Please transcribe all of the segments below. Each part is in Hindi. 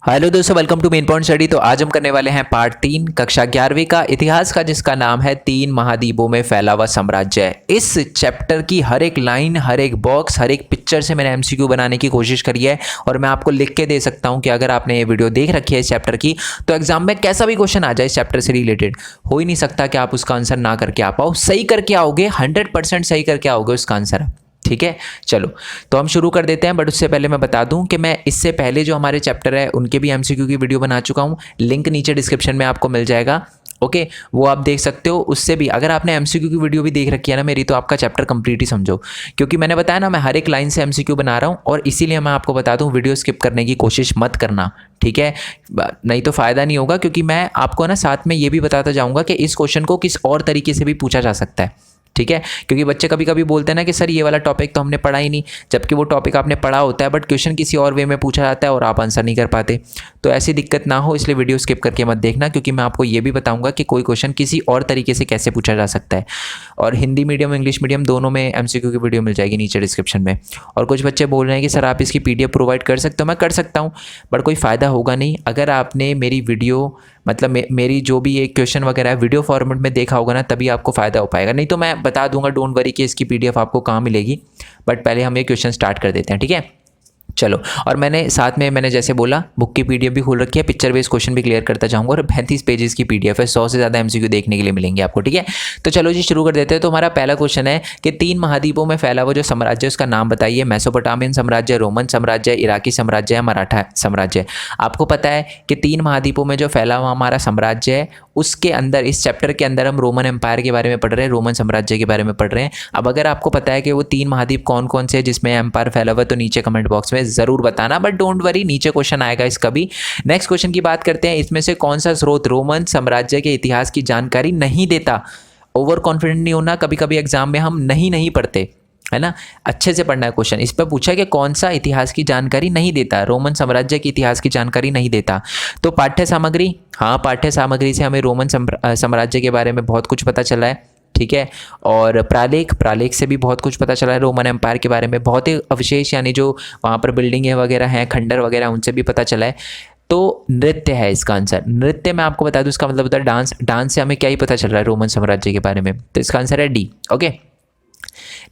हेलो दोस्तों, welcome to main point study. तो आज हम करने वाले हैं पार्ट 3 कक्षा 11वीं का इतिहास का, जिसका नाम है 3 महाद्वीपों में फैला हुआ साम्राज्य। इस चैप्टर की हर एक लाइन, हर एक बॉक्स, हर एक पिक्चर से मैंने एमसीक्यू बनाने की कोशिश करी है और मैं आपको लिख के दे सकता हूं कि अगर आपने ये वीडियो देख रखी है इस चैप्टर की, तो एग्जाम में कैसा भी क्वेश्चन आ जाए इस चैप्टर से रिलेटेड, हो ही नहीं सकता कि आप उसका आंसर ना करके आ पाओ। सही करके आओगे, 100% सही करके आओगे उसका आंसर। ठीक है, चलो तो हम शुरू कर देते हैं। बट उससे पहले मैं बता दूं कि मैं इससे पहले जो हमारे चैप्टर है उनके भी एमसीक्यू की वीडियो बना चुका हूं। लिंक नीचे डिस्क्रिप्शन में आपको मिल जाएगा। ओके, वो आप देख सकते हो। उससे भी अगर आपने एमसीक्यू की वीडियो भी देख रखी है ना मेरी, तो आपका चैप्टर कंप्लीट ही समझो, क्योंकि मैंने बताया ना मैं हर एक लाइन से एमसीक्यू बना रहा हूँ। और इसीलिए मैं आपको बता दूँ, वीडियो स्किप करने की कोशिश मत करना, ठीक है? नहीं तो फ़ायदा नहीं होगा, क्योंकि मैं आपको ना साथ में ये भी बताता जाऊँगा कि इस क्वेश्चन को किस और तरीके से भी पूछा जा सकता है। ठीक है, क्योंकि बच्चे कभी कभी बोलते हैं ना कि सर ये वाला टॉपिक तो हमने पढ़ा ही नहीं, जबकि वो टॉपिक आपने पढ़ा होता है, बट क्वेश्चन किसी और वे में पूछा जाता है और आप आंसर नहीं कर पाते। तो ऐसी दिक्कत ना हो, इसलिए वीडियो स्किप करके मत देखना, क्योंकि मैं आपको ये भी बताऊंगा कि कोई क्वेश्चन किसी और तरीके से कैसे पूछा जा सकता है। और हिंदी मीडियम, इंग्लिश मीडियम दोनों में एमसीक्यू की वीडियो मिल जाएगी नीचे डिस्क्रिप्शन में। और कुछ बच्चे बोल रहे हैं कि सर आप इसकी पीडीएफ प्रोवाइड कर सकते हो। मैं कर सकता हूँ, बट कोई फ़ायदा होगा नहीं। अगर आपने मेरी वीडियो मतलब मेरी जो भी एक क्वेश्चन वगैरह है वीडियो फॉर्मेट में देखा होगा ना, तभी आपको फ़ायदा हो पाएगा। नहीं तो मैं बता दूंगा, डोंट वरी, कि इसकी पीडीएफ आपको कहाँ मिलेगी। बट पहले हम ये क्वेश्चन स्टार्ट कर देते हैं, ठीक है? चलो, और मैंने साथ में मैंने जैसे बोला बुक की पीडीएफ भी खोल रखी है, पिक्चर बेस्ड क्वेश्चन भी क्लियर करता जाऊंगा। और 35 पेजेस की पीडीएफ है, 100 से ज़्यादा एमसीक्यू देखने के लिए मिलेंगे आपको, ठीक है? तो चलो जी शुरू कर देते हैं। तो हमारा पहला क्वेश्चन है कि 3 महाद्वीपों में फैला हुआ जो साम्राज्य, उसका नाम बताइए। मेसोपोटामियन साम्राज्य, रोमन साम्राज्य, इराकी साम्राज्य या मराठा साम्राज्य। आपको पता है कि 3 महाद्वीपों में जो फैला हुआ हमारा साम्राज्य है, उसके अंदर इस चैप्टर के अंदर हम रोमन एम्पायर के बारे में पढ़ रहे हैं, रोमन साम्राज्य के बारे में पढ़ रहे हैं। अब अगर आपको पता है कि वो 3 महाद्वीप कौन कौन से हैं जिसमें एम्पायर फैला हुआ है, तो नीचे कमेंट बॉक्स में ज़रूर बताना। बट डोंट वरी, नीचे क्वेश्चन आएगा इसका भी। नेक्स्ट क्वेश्चन की बात करते हैं। इसमें से कौन सा स्रोत रोमन साम्राज्य के इतिहास की जानकारी नहीं देता? ओवर कॉन्फिडेंट नहीं होना, कभी कभी एग्जाम में हम नहीं पढ़ते, है ना? अच्छे से पढ़ना है क्वेश्चन। इस पर पूछा कि कौन सा इतिहास की जानकारी नहीं देता, रोमन साम्राज्य के इतिहास की जानकारी नहीं देता। तो पाठ्य सामग्री, हाँ पाठ्य सामग्री से हमें रोमन साम्राज्य के बारे में बहुत कुछ पता चला है, ठीक है? और प्रालेख से भी बहुत कुछ पता चला है रोमन एम्पायर के बारे में। बहुत ही अवशेष, यानी जो वहाँ पर बिल्डिंगें वगैरह हैं, खंडर वगैरह, उनसे भी पता चला है। तो नृत्य है इसका आंसर। नृत्य मैं आपको बता दूं, इसका मतलब होता है डांस। डांस से हमें क्या ही पता चल रहा है रोमन साम्राज्य के बारे में, तो इसका आंसर है डी। ओके,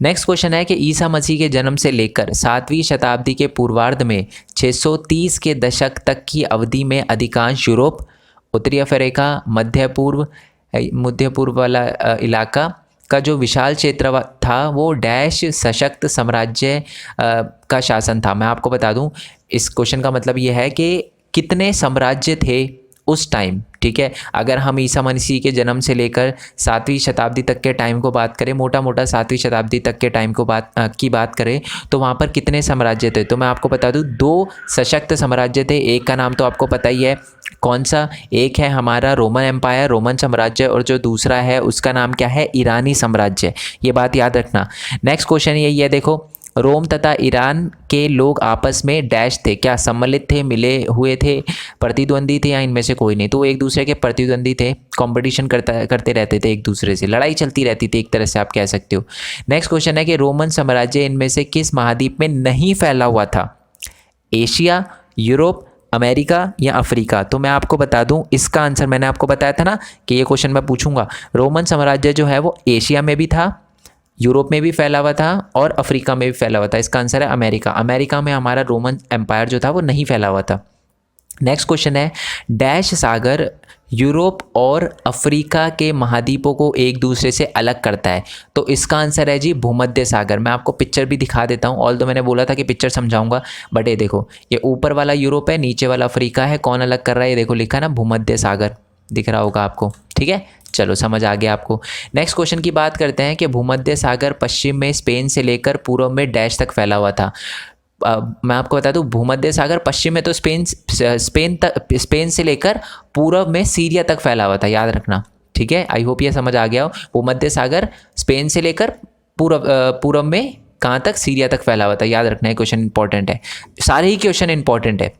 नेक्स्ट क्वेश्चन है कि ईसा मसीह के जन्म से लेकर 7वीं शताब्दी के पूर्वार्ध में 630 के दशक तक की अवधि में अधिकांश यूरोप, उत्तरी अफ्रीका, मध्य पूर्व वाला इलाका का जो विशाल क्षेत्र था, वो डैश सशक्त साम्राज्य का शासन था। मैं आपको बता दूं, इस क्वेश्चन का मतलब ये है कि कितने साम्राज्य थे उस टाइम, ठीक है? अगर हम ईसा मसीह के जन्म से लेकर 7वीं शताब्दी तक के टाइम को बात करें, मोटा मोटा 7वीं शताब्दी तक के टाइम को बात करें, तो वहाँ पर कितने साम्राज्य थे? तो मैं आपको बता दूँ, 2 सशक्त साम्राज्य थे। एक का नाम तो आपको पता ही है, कौन सा? एक है हमारा रोमन एम्पायर, रोमन साम्राज्य, और जो दूसरा है उसका नाम क्या है? ईरानी साम्राज्य। ये बात याद रखना। नेक्स्ट क्वेश्चन यही है, देखो, रोम तथा ईरान के लोग आपस में डैश थे, क्या सम्मिलित थे, मिले हुए थे, प्रतिद्वंदी थे, या इनमें से कोई नहीं? तो वो एक दूसरे के प्रतिद्वंदी थे, कंपटीशन करते रहते थे एक दूसरे से, लड़ाई चलती रहती थी, एक तरह से आप कह सकते हो। नेक्स्ट क्वेश्चन है कि रोमन साम्राज्य इनमें से किस महाद्वीप में नहीं फैला हुआ था? एशिया, यूरोप, अमेरिका या अफ्रीका? तो मैं आपको बता दूं, इसका आंसर मैंने आपको बताया था ना कि ये क्वेश्चन मैं पूछूंगा। रोमन साम्राज्य जो है वो एशिया में भी था, यूरोप में भी फैला हुआ था, और अफ्रीका में भी फैला हुआ था। इसका आंसर है अमेरिका। अमेरिका में हमारा रोमन एम्पायर जो था वो नहीं फैला हुआ था। नेक्स्ट क्वेश्चन है, डैश सागर यूरोप और अफ्रीका के महाद्वीपों को एक दूसरे से अलग करता है? तो इसका आंसर है जी भूमध्य सागर। मैं आपको पिक्चर भी दिखा देता हूँ, ऑल तो मैंने बोला था कि पिक्चर समझाऊंगा, बट ये देखो, ये ऊपर वाला यूरोप है, नीचे वाला अफ्रीका है। कौन अलग कर रहा है? ये देखो, लिखा है ना भूमध्य सागर, दिख रहा होगा आपको, ठीक है? चलो, समझ आ गया आपको। नेक्स्ट क्वेश्चन की बात करते हैं कि भूमध्य सागर पश्चिम में स्पेन से लेकर पूर्व में डैश तक फैला हुआ था। मैं आपको बता दूं, भूमध्य सागर पश्चिम में तो स्पेन से लेकर पूर्व में सीरिया तक फैला हुआ था, याद रखना, ठीक है? आई होप ये समझ आ गया हो। भूमध्य सागर स्पेन से लेकर पूर्व में कहाँ तक? सीरिया तक फैला हुआ था, याद रखना है, क्वेश्चन इंपॉर्टेंट है, सारे ही क्वेश्चन इंपॉर्टेंट है।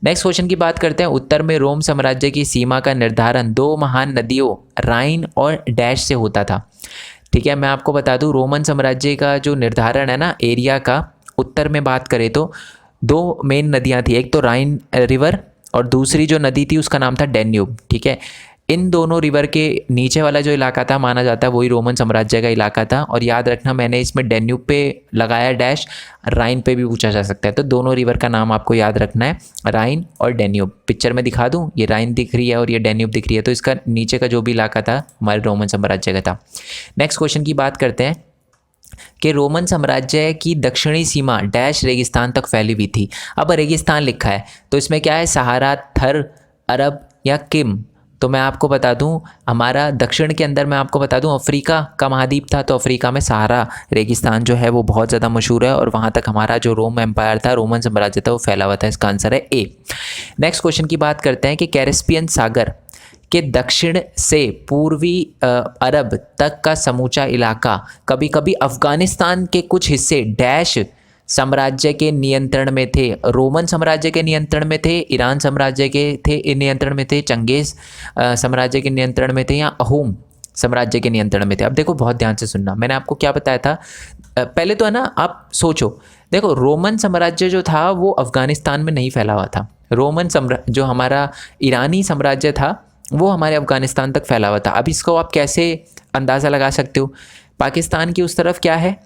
नेक्स्ट क्वेश्चन की बात करते हैं। उत्तर में रोम साम्राज्य की सीमा का निर्धारण 2 महान नदियों राइन और डैश से होता था, ठीक है? मैं आपको बता दूं, रोमन साम्राज्य का जो निर्धारण है ना एरिया का, उत्तर में बात करें तो 2 मेन नदियां थी, एक तो राइन रिवर और दूसरी जो नदी थी उसका नाम था डेन्यूब, ठीक है। इन दोनों रिवर के नीचे वाला जो इलाका था माना जाता है वही रोमन साम्राज्य का इलाका था। और याद रखना मैंने इसमें डेन्यूब पे लगाया डैश, राइन पे भी पूछा जा सकता है, तो दोनों रिवर का नाम आपको याद रखना है, राइन और डेन्यूब। पिक्चर में दिखा दूँ, ये राइन दिख रही है और ये डेन्यूब दिख रही है, तो इसका नीचे का जो भी इलाका था हमारे रोमन साम्राज्य का था। नेक्स्ट क्वेश्चन की बात करते हैं कि रोमन साम्राज्य की दक्षिणी सीमा डैश रेगिस्तान तक फैली हुई थी। अब रेगिस्तान लिखा है तो इसमें क्या है, सहारा, थर, अरब या किम। तो मैं आपको बता दूं, हमारा दक्षिण के अंदर मैं आपको बता दूं अफ्रीका का महाद्वीप था, तो अफ्रीका में सहारा रेगिस्तान जो है वो बहुत ज़्यादा मशहूर है और वहाँ तक हमारा जो रोम एम्पायर था, रोमन साम्राज्य था, वो फैला हुआ था। इसका आंसर है ए। नेक्स्ट क्वेश्चन की बात करते हैं कि कैरिस्पियन सागर के दक्षिण से पूर्वी अरब तक का समूचा इलाका कभी कभी अफ़गानिस्तान के कुछ हिस्से डैश साम्राज्य के नियंत्रण में थे। रोमन साम्राज्य के नियंत्रण में थे, ईरान साम्राज्य के थे नियंत्रण में थे, चंगेज़ साम्राज्य के नियंत्रण में थे, या अहूम साम्राज्य के नियंत्रण में थे। अब देखो बहुत ध्यान से सुनना, मैंने आपको क्या बताया था पहले तो है ना, आप सोचो, देखो रोमन साम्राज्य जो था वो अफ़गानिस्तान में नहीं फैला हुआ था। रोमन जो हमारा ईरानी साम्राज्य था वो हमारे अफ़गानिस्तान तक फैला हुआ था। अब इसको आप कैसे अंदाज़ा लगा सकते हो, पाकिस्तान की उस तरफ क्या है,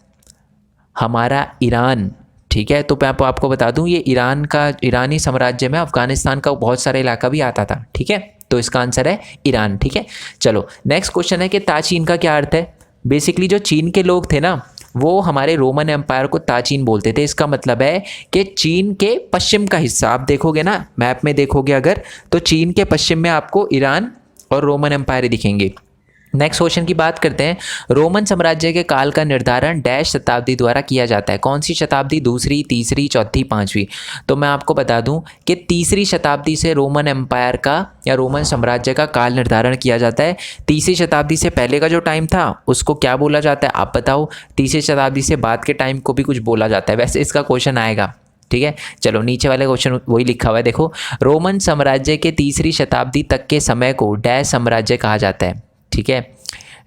हमारा ईरान, ठीक है। तो मैं आपको बता दूं, ये ईरान का, ईरानी साम्राज्य में अफ़गानिस्तान का बहुत सारा इलाका भी आता था, ठीक है। तो इसका आंसर है ईरान, ठीक है। चलो नेक्स्ट क्वेश्चन है कि ताचीन का क्या अर्थ है। बेसिकली जो चीन के लोग थे ना, वो हमारे रोमन एम्पायर को ताचीन बोलते थे। इसका मतलब है कि चीन के पश्चिम का हिस्सा, आप देखोगे ना मैप में देखोगे अगर, तो चीन के पश्चिम में आपको ईरान और रोमन एम्पायर दिखेंगे। नेक्स्ट क्वेश्चन की बात करते हैं, रोमन साम्राज्य के काल का निर्धारण डैश शताब्दी द्वारा किया जाता है। कौन सी शताब्दी, दूसरी, तीसरी, चौथी, पांचवी। तो मैं आपको बता दूं कि तीसरी शताब्दी से रोमन एम्पायर का या रोमन साम्राज्य का काल निर्धारण किया जाता है। तीसरी शताब्दी से पहले का जो टाइम था उसको क्या बोला जाता है, आप बताओ। तीसरी शताब्दी से बाद के टाइम को भी कुछ बोला जाता है, वैसे इसका क्वेश्चन आएगा, ठीक है। चलो नीचे वाले क्वेश्चन वही लिखा हुआ है, देखो, रोमन साम्राज्य के तीसरी शताब्दी तक के समय को डैश साम्राज्य कहा जाता है, ठीक है।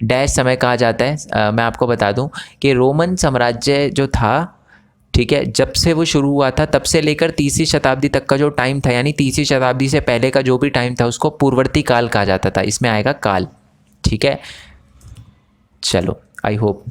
डैश समय कहा जाता है। मैं आपको बता दूं कि रोमन साम्राज्य जो था, ठीक है, जब से वो शुरू हुआ था तब से लेकर तीसरी शताब्दी तक का जो टाइम था, यानी तीसरी शताब्दी से पहले का जो भी टाइम था उसको पूर्ववर्ती काल कहा जाता था। इसमें आएगा काल, ठीक है। चलो आई होप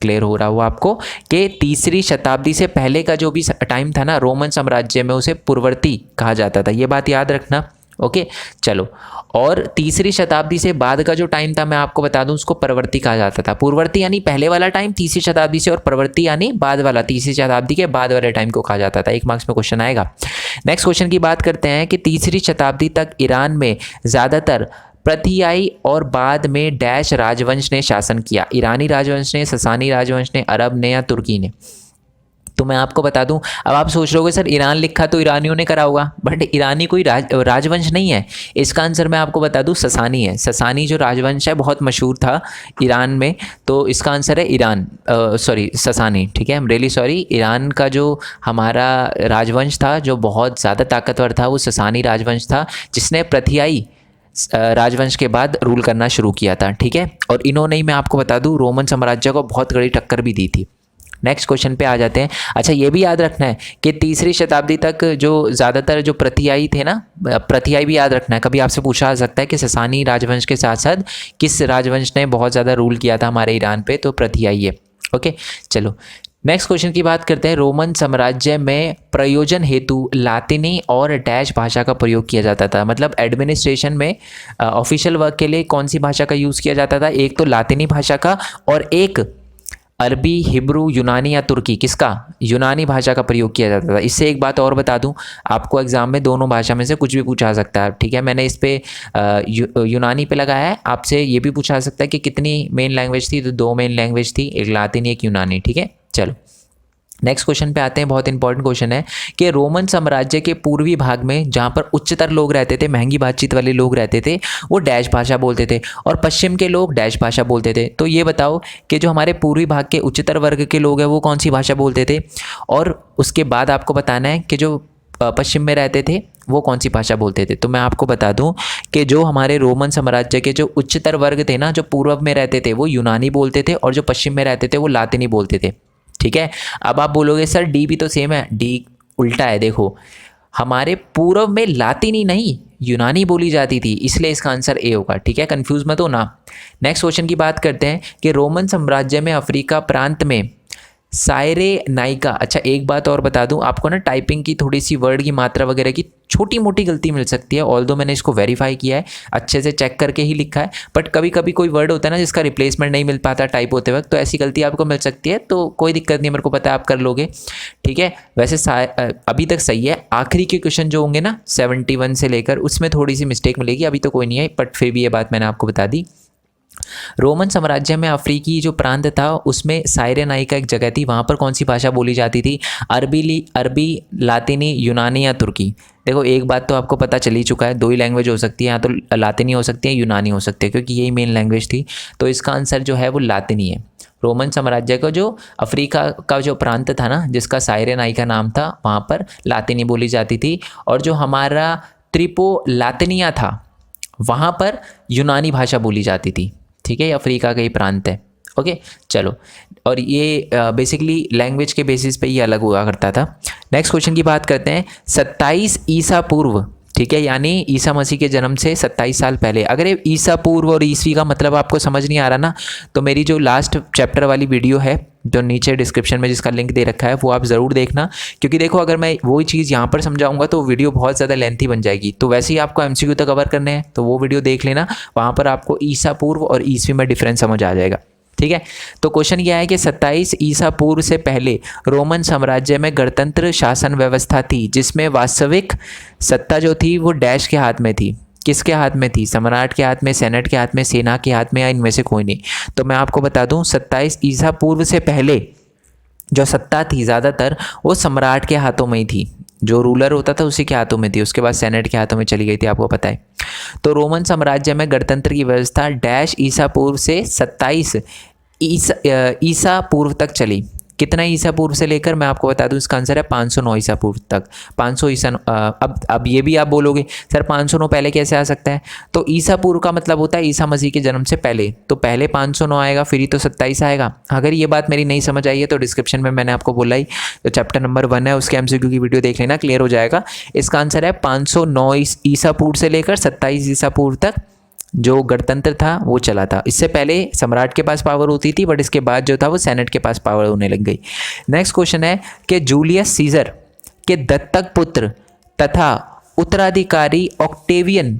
क्लियर हो रहा हो आपको कि तीसरी शताब्दी से पहले का जो भी टाइम था ना रोमन साम्राज्य में, उसे पूर्ववर्ती कहा जाता था, ये बात याद रखना, ओके। चलो, और तीसरी शताब्दी से बाद का जो टाइम था मैं आपको बता दूं उसको परवर्ती कहा जाता था। पूर्ववर्ती यानी पहले वाला टाइम तीसरी शताब्दी से, और परवर्ती यानी बाद वाला, तीसरी शताब्दी के बाद वाले टाइम को कहा जाता था। 1 मार्क्स में क्वेश्चन आएगा। नेक्स्ट क्वेश्चन की बात करते हैं कि तीसरी शताब्दी तक ईरान में ज़्यादातर प्रतियाई और बाद में डैश राजवंश ने शासन किया। ईरानी राजवंश ने, ससानी राजवंश ने, अरब ने या तुर्की ने। तो मैं आपको बता दूं, अब आप सोच रहे होगे सर ईरान लिखा तो ईरानियों ने करा होगा, बट ईरानी कोई राजवंश नहीं है। इसका आंसर मैं आपको बता दूं ससानी है। ससानी जो राजवंश है बहुत मशहूर था ईरान में, तो इसका आंसर है ईरान, सॉरी ससानी, ठीक है। I am really sorry. Iran का जो हमारा राजवंश था जो बहुत ज़्यादा ताकतवर था वो ससानी राजवंश था, जिसने प्रतियाई राजवंश के बाद रूल करना शुरू किया था, ठीक है। और इन्होंने ही, मैं आपको बता दूं, रोमन साम्राज्य को बहुत बड़ी टक्कर भी दी थी। नेक्स्ट क्वेश्चन पे आ जाते हैं। अच्छा, ये भी याद रखना है कि तीसरी शताब्दी तक जो ज़्यादातर जो प्रतियाई थे ना, प्रतियाई भी याद रखना है, कभी आपसे पूछा जा सकता है कि ससानी राजवंश के साथ साथ किस राजवंश ने बहुत ज़्यादा रूल किया था हमारे ईरान पे, तो प्रतियाई है, ओके। चलो नेक्स्ट क्वेश्चन की बात करते हैं। रोमन साम्राज्य में प्रयोजन हेतु लातिनी और डैश भाषा का प्रयोग किया जाता था। मतलब एडमिनिस्ट्रेशन में ऑफिशियल वर्क के लिए कौन सी भाषा का यूज़ किया जाता था, एक तो लातिनी भाषा का और एक अरबी, हिब्रू, यूनानी या तुर्की, किसका, यूनानी भाषा का प्रयोग किया जाता था। इससे एक बात और बता दूं आपको, एग्जाम में दोनों भाषा में से कुछ भी पूछा जा सकता है, ठीक है। मैंने इस पे यूनानी पे लगाया है, आपसे ये भी पूछा जा सकता है कि कितनी मेन लैंग्वेज थी, तो 2 मेन लैंग्वेज थी, एक लातिनी एक यूनानी, ठीक है। चलो नेक्स्ट क्वेश्चन पे आते हैं। बहुत इंपॉर्टेंट क्वेश्चन है कि रोमन साम्राज्य के पूर्वी भाग में जहाँ पर उच्चतर लोग रहते थे, महंगी बातचीत वाले लोग रहते थे, वो डैश भाषा बोलते थे, और पश्चिम के लोग डैश भाषा बोलते थे। तो ये बताओ कि जो हमारे पूर्वी भाग के उच्चतर वर्ग के लोग हैं वो कौन सी भाषा बोलते थे, और उसके बाद आपको बताना है कि जो पश्चिम में रहते थे वो कौन सी भाषा बोलते थे। तो मैं आपको बता दूं कि जो हमारे रोमन साम्राज्य के जो उच्चतर वर्ग थे ना, जो पूर्व में रहते थे वो यूनानी बोलते थे, और जो पश्चिम में रहते थे वो लातिनी बोलते थे, ठीक है। अब आप बोलोगे सर डी भी तो सेम है, डी उल्टा है। देखो हमारे पूर्व में लातिनी नहीं यूनानी बोली जाती थी, इसलिए इसका आंसर ए होगा। ठीक है, कंफ्यूज मत हो ना। नेक्स्ट क्वेश्चन की बात करते हैं कि रोमन साम्राज्य में अफ्रीका प्रांत में सायरे नाइका। अच्छा, एक बात और बता दूं आपको ना, टाइपिंग की थोड़ी सी वर्ड की मात्रा वगैरह की छोटी मोटी गलती मिल सकती है, ऑल्दो मैंने इसको वेरीफाई किया है, अच्छे से चेक करके ही लिखा है, बट कभी कभी कोई वर्ड होता है ना जिसका रिप्लेसमेंट नहीं मिल पाता टाइप होते वक्त, तो ऐसी गलती आपको मिल सकती है, तो कोई दिक्कत नहीं, मेरे को पता है आप कर लोगे। ठीक है, वैसे अभी तक सही है। आखिरी के क्वेश्चन जो होंगे ना 71 से लेकर, उसमें थोड़ी सी मिस्टेक मिलेगी, अभी तो कोई नहीं है, बट फिर भी ये बात मैंने आपको बता दी। रोमन साम्राज्य में अफ्रीकी जो प्रांत था उसमें सायरेनाइका एक जगह थी, वहाँ पर कौन सी भाषा बोली जाती थी? अरबी, लातिनी, यूनानी या तुर्की। देखो एक बात तो आपको पता चल ही चुका है, दो ही लैंग्वेज हो सकती है, या तो लातिनी हो सकती है, यूनानी हो सकती है, क्योंकि यही मेन लैंग्वेज थी, तो इसका आंसर जो है वो लातिनी है। रोमन साम्राज्य का जो अफ्रीका का जो प्रांत था ना, जिसका सायरेनाइका नाम था, वहाँ पर लातिनी बोली जाती थी, और जो हमारा त्रिपो लातिनिया था वहाँ पर यूनानी भाषा बोली जाती थी। ठीक है, ये अफ्रीका का ही प्रांत है। ओके, चलो, और ये बेसिकली लैंग्वेज के बेसिस पे ये अलग हुआ करता था। नेक्स्ट क्वेश्चन की बात करते हैं। 27 ईसा पूर्व, ठीक है, यानी ईसा मसीह के जन्म से 27 साल पहले। अगर ये ईसा पूर्व और ईसवी का मतलब आपको समझ नहीं आ रहा ना, तो मेरी जो लास्ट चैप्टर वाली वीडियो है जो नीचे डिस्क्रिप्शन में जिसका लिंक दे रखा है, वो आप ज़रूर देखना, क्योंकि देखो अगर मैं वही चीज़ यहाँ पर समझाऊंगा तो वीडियो बहुत ज़्यादा लेंथी बन जाएगी। तो वैसे ही आपको MCQ तक कवर करने हैं, तो वो वीडियो देख लेना, वहाँ पर आपको ईसा पूर्व और ईसवी में डिफरेंस समझ आ जाएगा। ठीक है, तो क्वेश्चन यह है कि 27 ईसा पूर्व से पहले रोमन साम्राज्य में गणतंत्र शासन व्यवस्था थी, जिसमें वास्तविक सत्ता जो थी वो डैश के हाथ में थी। किसके हाथ में थी? सम्राट के हाथ में, सेनेट के हाथ में, सेना के हाथ में, या इनमें से कोई नहीं। तो मैं आपको बता दूं 27 ईसा पूर्व से पहले जो सत्ता थी ज़्यादातर वो सम्राट के हाथों में ही थी, जो रूलर होता था उसी के हाथों में थी, उसके बाद सेनेट के हाथों में चली गई थी, आपको पता है। तो रोमन साम्राज्य में गणतंत्र की व्यवस्था डैश ईसा पूर्व से 27 ईसा पूर्व तक चली। कितना ईसा पूर्व से लेकर, मैं आपको बता दूं इसका आंसर है 509 ईसा पूर्व तक। 500 ईसा अब ये भी आप बोलोगे सर 509 पहले कैसे आ सकता है? तो ईसा पूर्व का मतलब होता है ईसा मसीह के जन्म से पहले, तो पहले 509 आएगा, फिर ही तो 27 आएगा। अगर ये बात मेरी नहीं समझ आई है तो डिस्क्रिप्शन में मैंने आपको बोला ही, तो चैप्टर नंबर 1 है उसके MCQ की वीडियो देख लेना, क्लियर हो जाएगा। इसका आंसर है 509 ईसा पूर्व से लेकर 27 ईसा पूर्व तक जो गणतंत्र था वो चला था। इससे पहले सम्राट के पास पावर होती थी, बट इसके बाद जो था वो सेनेट के पास पावर होने लग गई। नेक्स्ट क्वेश्चन है कि जूलियस सीजर के दत्तक पुत्र तथा उत्तराधिकारी ऑक्टेवियन,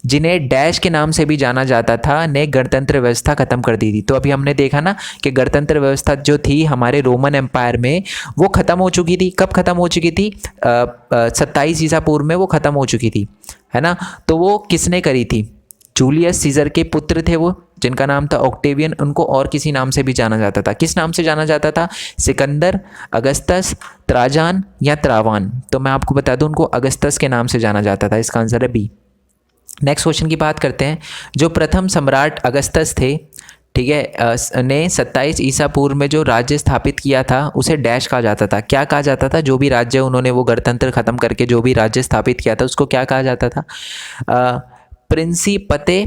जिन्हें डैश के नाम से भी जाना जाता था, ने गणतंत्र व्यवस्था खत्म कर दी थी। तो अभी हमने देखा ना कि गणतंत्र व्यवस्था जो थी हमारे रोमन एम्पायर में वो खत्म हो चुकी थी। कब खत्म हो चुकी थी? 27 ईसा पूर्व में वो खत्म हो चुकी थी, है ना। तो वो किसने करी थी? जूलियस सीजर के पुत्र थे वो, जिनका नाम था ऑक्टेवियन। उनको और किसी नाम से भी जाना जाता था। किस नाम से जाना जाता था? सिकंदर, अगस्तस, त्राजान या त्रावान। तो मैं आपको बता दूं उनको अगस्तस के नाम से जाना जाता था। इसका आंसर है बी। नेक्स्ट क्वेश्चन की बात करते हैं। जो प्रथम सम्राट अगस्तस थे, ठीक है, ने 27 ईसा पूर्व में जो राज्य स्थापित किया था उसे डैश कहा जाता था। क्या कहा जाता था? जो भी राज्य उन्होंने वो गणतंत्र खत्म करके जो भी राज्य स्थापित किया था उसको क्या कहा जाता था? प्रिंसिपते,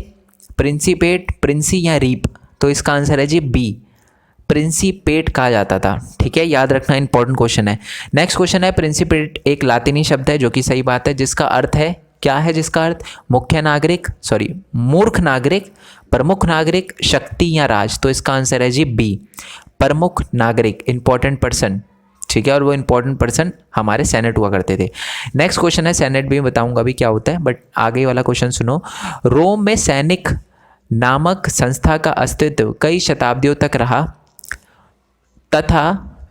प्रिंसिपेट, प्रिंसी या रीप। तो इसका आंसर है जी बी, प्रिंसिपेट कहा जाता था। ठीक है, याद रखना, इंपॉर्टेंट क्वेश्चन है। नेक्स्ट क्वेश्चन है, प्रिंसिपेट एक लातिनी शब्द है, जो कि सही बात है, जिसका अर्थ है, क्या है जिसका अर्थ? मुख्य नागरिक, सॉरी मूर्ख नागरिक, प्रमुख नागरिक, शक्ति या राज। तो इसका आंसर है जी बी, प्रमुख नागरिक, इंपॉर्टेंट पर्सन। ठीक है, और वो इंपॉर्टेंट पर्सन हमारे सेनेट हुआ करते थे। नेक्स्ट क्वेश्चन है, सेनेट भी बताऊंगा भी क्या होता है, बट आगे वाला क्वेश्चन सुनो। रोम में सैनिक नामक संस्था का अस्तित्व कई शताब्दियों तक रहा तथा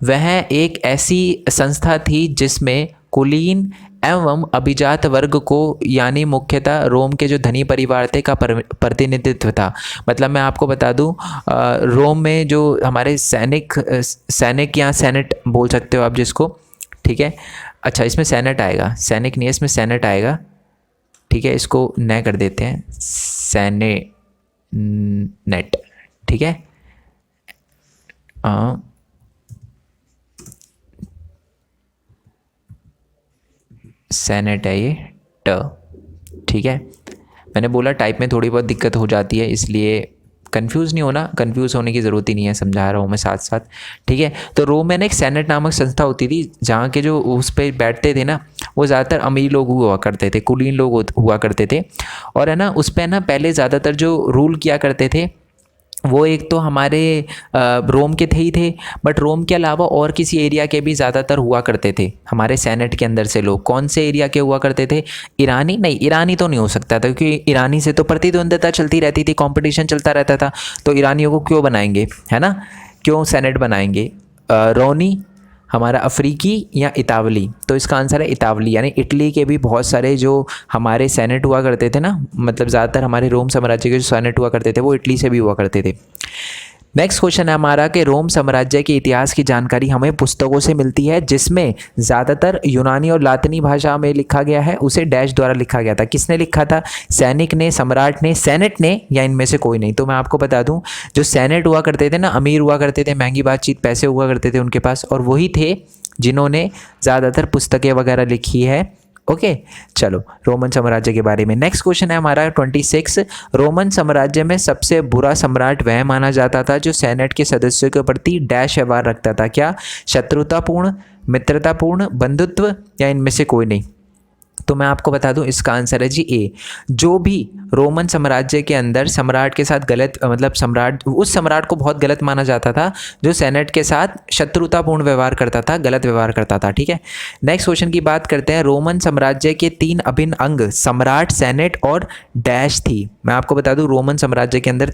वह एक ऐसी संस्था थी जिसमें कुलीन एवं अभिजात वर्ग को, यानी मुख्यतः रोम के जो धनी परिवार थे, का प्रतिनिधित्व था। मतलब मैं आपको बता दूं, रोम में जो हमारे सैनिक या सेनेट बोल सकते हो आप जिसको, ठीक है। अच्छा, इसमें सेनेट आएगा, सैनिक नहीं है, इसमें सेनेट आएगा। ठीक है, इसको न कर देते हैं, नेट। ठीक है, सेनेट है ये, ट। ठीक है, मैंने बोला टाइप में थोड़ी बहुत दिक्कत हो जाती है, इसलिए कंफ्यूज नहीं होना, कंफ्यूज होने की ज़रूरत ही नहीं है, समझा रहा हूँ मैं साथ साथ, ठीक है। तो रोम में ना एक सेनेट नामक संस्था होती थी, जहाँ के जो उस पर बैठते थे ना वो ज़्यादातर अमीर लोग हुआ करते थे, कुलीन लोग हुआ करते थे। और है ना उस पर ना पहले ज़्यादातर जो रूल किया करते थे वो एक तो हमारे रोम के थे ही थे, बट रोम के अलावा और किसी एरिया के भी ज़्यादातर हुआ करते थे हमारे सेनेट के अंदर से लोग। कौन से एरिया के हुआ करते थे? ईरानी नहीं, ईरानी तो नहीं हो सकता था क्योंकि ईरानी से तो प्रतिद्वंद्विता चलती रहती थी, कंपटीशन चलता रहता था, तो ईरानियों को क्यों बनाएंगे, है ना, क्यों सेनेट बनाएंगे? रोनी, हमारा अफ्रीकी या इतावली? तो इसका आंसर है इतावली, यानी इटली के भी बहुत सारे जो हमारे सेनेट हुआ करते थे ना, मतलब ज़्यादातर हमारे रोम साम्राज्य के जो सेनेट हुआ करते थे वो इटली से भी हुआ करते थे। नेक्स्ट क्वेश्चन है हमारा कि रोम साम्राज्य के इतिहास की जानकारी हमें पुस्तकों से मिलती है जिसमें ज़्यादातर यूनानी और लातिनी भाषा में लिखा गया है, उसे डैश द्वारा लिखा गया था। किसने लिखा था? सैनिक ने, सम्राट ने, सेनेट ने, या इनमें से कोई नहीं? तो मैं आपको बता दूं, जो सेनेट हुआ करते थे ना, अमीर हुआ करते थे, महंगी बातचीत, पैसे हुआ करते थे उनके पास, और वही थे जिन्होंने ज़्यादातर पुस्तकें वगैरह लिखी है। ओके, चलो रोमन साम्राज्य के बारे में। नेक्स्ट क्वेश्चन है हमारा 26। रोमन साम्राज्य में सबसे बुरा सम्राट वह माना जाता था जो सेनेट के सदस्यों के प्रति डैश व्यवहार रखता था। क्या? शत्रुतापूर्ण, मित्रतापूर्ण, बंधुत्व, या इनमें से कोई नहीं? तो मैं आपको बता दूं इसका आंसर है जी ए। जो भी रोमन साम्राज्य के अंदर सम्राट के साथ गलत, मतलब सम्राट, उस सम्राट को बहुत गलत माना जाता था जो सेनेट के साथ शत्रुतापूर्ण व्यवहार करता था, गलत व्यवहार करता था, ठीक है। नेक्स्ट क्वेश्चन की बात करते हैं। रोमन साम्राज्य के 3 अभिन्न अंग सम्राट, सेनेट और डैश थी। मैं आपको बता दूं रोमन साम्राज्य के अंदर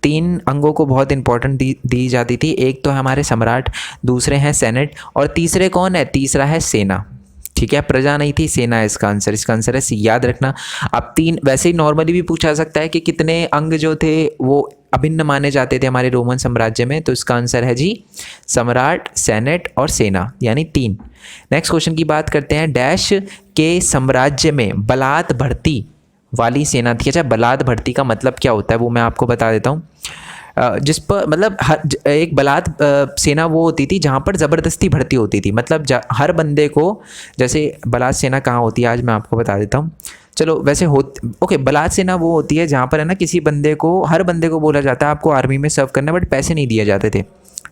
तीन अंगों को बहुत इंपॉर्टेंट दी जाती थी। एक तो है हमारे सम्राट, दूसरे हैं सेनेट, और तीसरे कौन है? तीसरा है सेना, ठीक है। प्रजा नहीं थी, सेना है इसका आंसर। इसका आंसर है सी, याद रखना। अब 3 वैसे ही नॉर्मली भी पूछा सकता है कि कितने अंग जो थे वो अभिन्न माने जाते थे हमारे रोमन साम्राज्य में, तो इसका आंसर है जी सम्राट, सेनेट और सेना, यानी 3। नेक्स्ट क्वेश्चन की बात करते हैं। डैश के साम्राज्य में बलात् भर्ती वाली सेना थी। अच्छा, बलात् भर्ती का मतलब क्या होता है वो मैं आपको बता देता हूँ। जिस पर मतलब एक बलात् सेना वो होती थी जहाँ पर ज़बरदस्ती भर्ती होती थी, मतलब हर बंदे को, जैसे बलात् सेना कहाँ होती है आज मैं आपको बता देता हूँ। चलो वैसे ओके, बलात् सेना वो होती है जहाँ पर है ना किसी बंदे को, हर बंदे को बोला जाता है आपको आर्मी में सर्व करना, बट पैसे नहीं दिए जाते थे,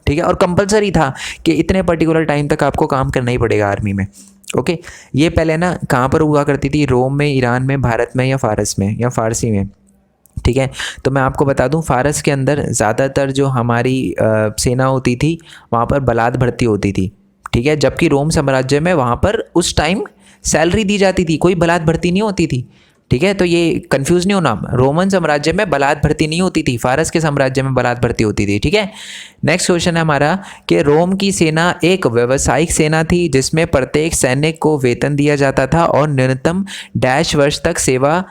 ठीक है। और कंपलसरी था कि इतने पर्टिकुलर टाइम तक आपको काम करना ही पड़ेगा आर्मी में। ओके, ये पहले ना कहाँ पर हुआ करती थी? रोम में, ईरान में, भारत में, या फारस में, या फारसी में, ठीक है। तो मैं आपको बता दूं फारस के अंदर ज़्यादातर जो हमारी सेना होती थी वहाँ पर बलात् भर्ती होती थी, ठीक है। जबकि रोम साम्राज्य में वहाँ पर उस टाइम सैलरी दी जाती थी, कोई बलात् भर्ती नहीं होती थी, ठीक है। तो ये कंफ्यूज नहीं होना, रोमन साम्राज्य में बलात् भर्ती नहीं होती थी, फारस के साम्राज्य में बलात् भर्ती होती थी, ठीक है। नेक्स्ट क्वेश्चन है हमारा कि रोम की सेना एक व्यावसायिक सेना थी जिसमें प्रत्येक सैनिक को वेतन दिया जाता था और न्यूनतम डैश वर्ष तक सेवा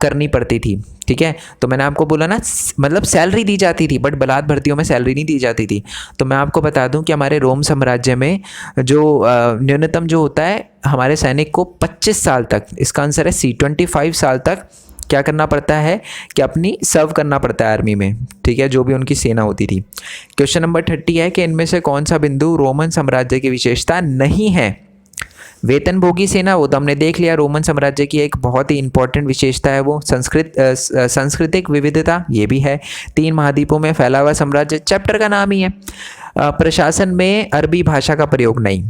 करनी पड़ती थी, ठीक है। तो मैंने आपको बोला ना, मतलब सैलरी दी जाती थी, बट बलात् भर्तियों में सैलरी नहीं दी जाती थी। तो मैं आपको बता दूं कि हमारे रोम साम्राज्य में जो न्यूनतम जो होता है हमारे सैनिक को 25 साल तक, इसका आंसर है सी, 25 साल तक क्या करना पड़ता है कि अपनी सर्व करना पड़ता है आर्मी में, ठीक है, जो भी उनकी सेना होती थी। क्वेश्चन नंबर 30 है कि इनमें से कौन सा बिंदु रोमन साम्राज्य की विशेषता नहीं है? वेतनभोगी सेना, वो तो हमने देख लिया, रोमन साम्राज्य की एक बहुत ही इंपॉर्टेंट विशेषता है वो। सांस्कृतिक विविधता, ये भी है। 3 महाद्वीपों में फैला हुआ साम्राज्य, चैप्टर का नाम ही है। प्रशासन में अरबी भाषा का प्रयोग नहीं,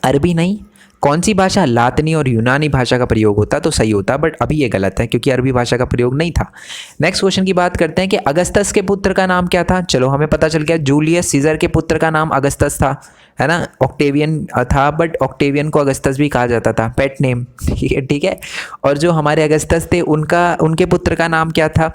अरबी नहीं, कौन सी भाषा? लातिनी और यूनानी भाषा का प्रयोग होता तो सही होता, बट अभी ये गलत है क्योंकि अरबी भाषा का प्रयोग नहीं था। नेक्स्ट क्वेश्चन की बात करते हैं कि अगस्तस के पुत्र का नाम क्या था? चलो हमें पता चल गया, जूलियस सीजर के पुत्र का नाम अगस्तस था, है ना। ऑक्टेवियन था, बट ऑक्टेवियन को अगस्तस भी कहा जाता था, पेट नेम, ठीक है। और जो हमारे अगस्तस थे उनके पुत्र का नाम क्या था?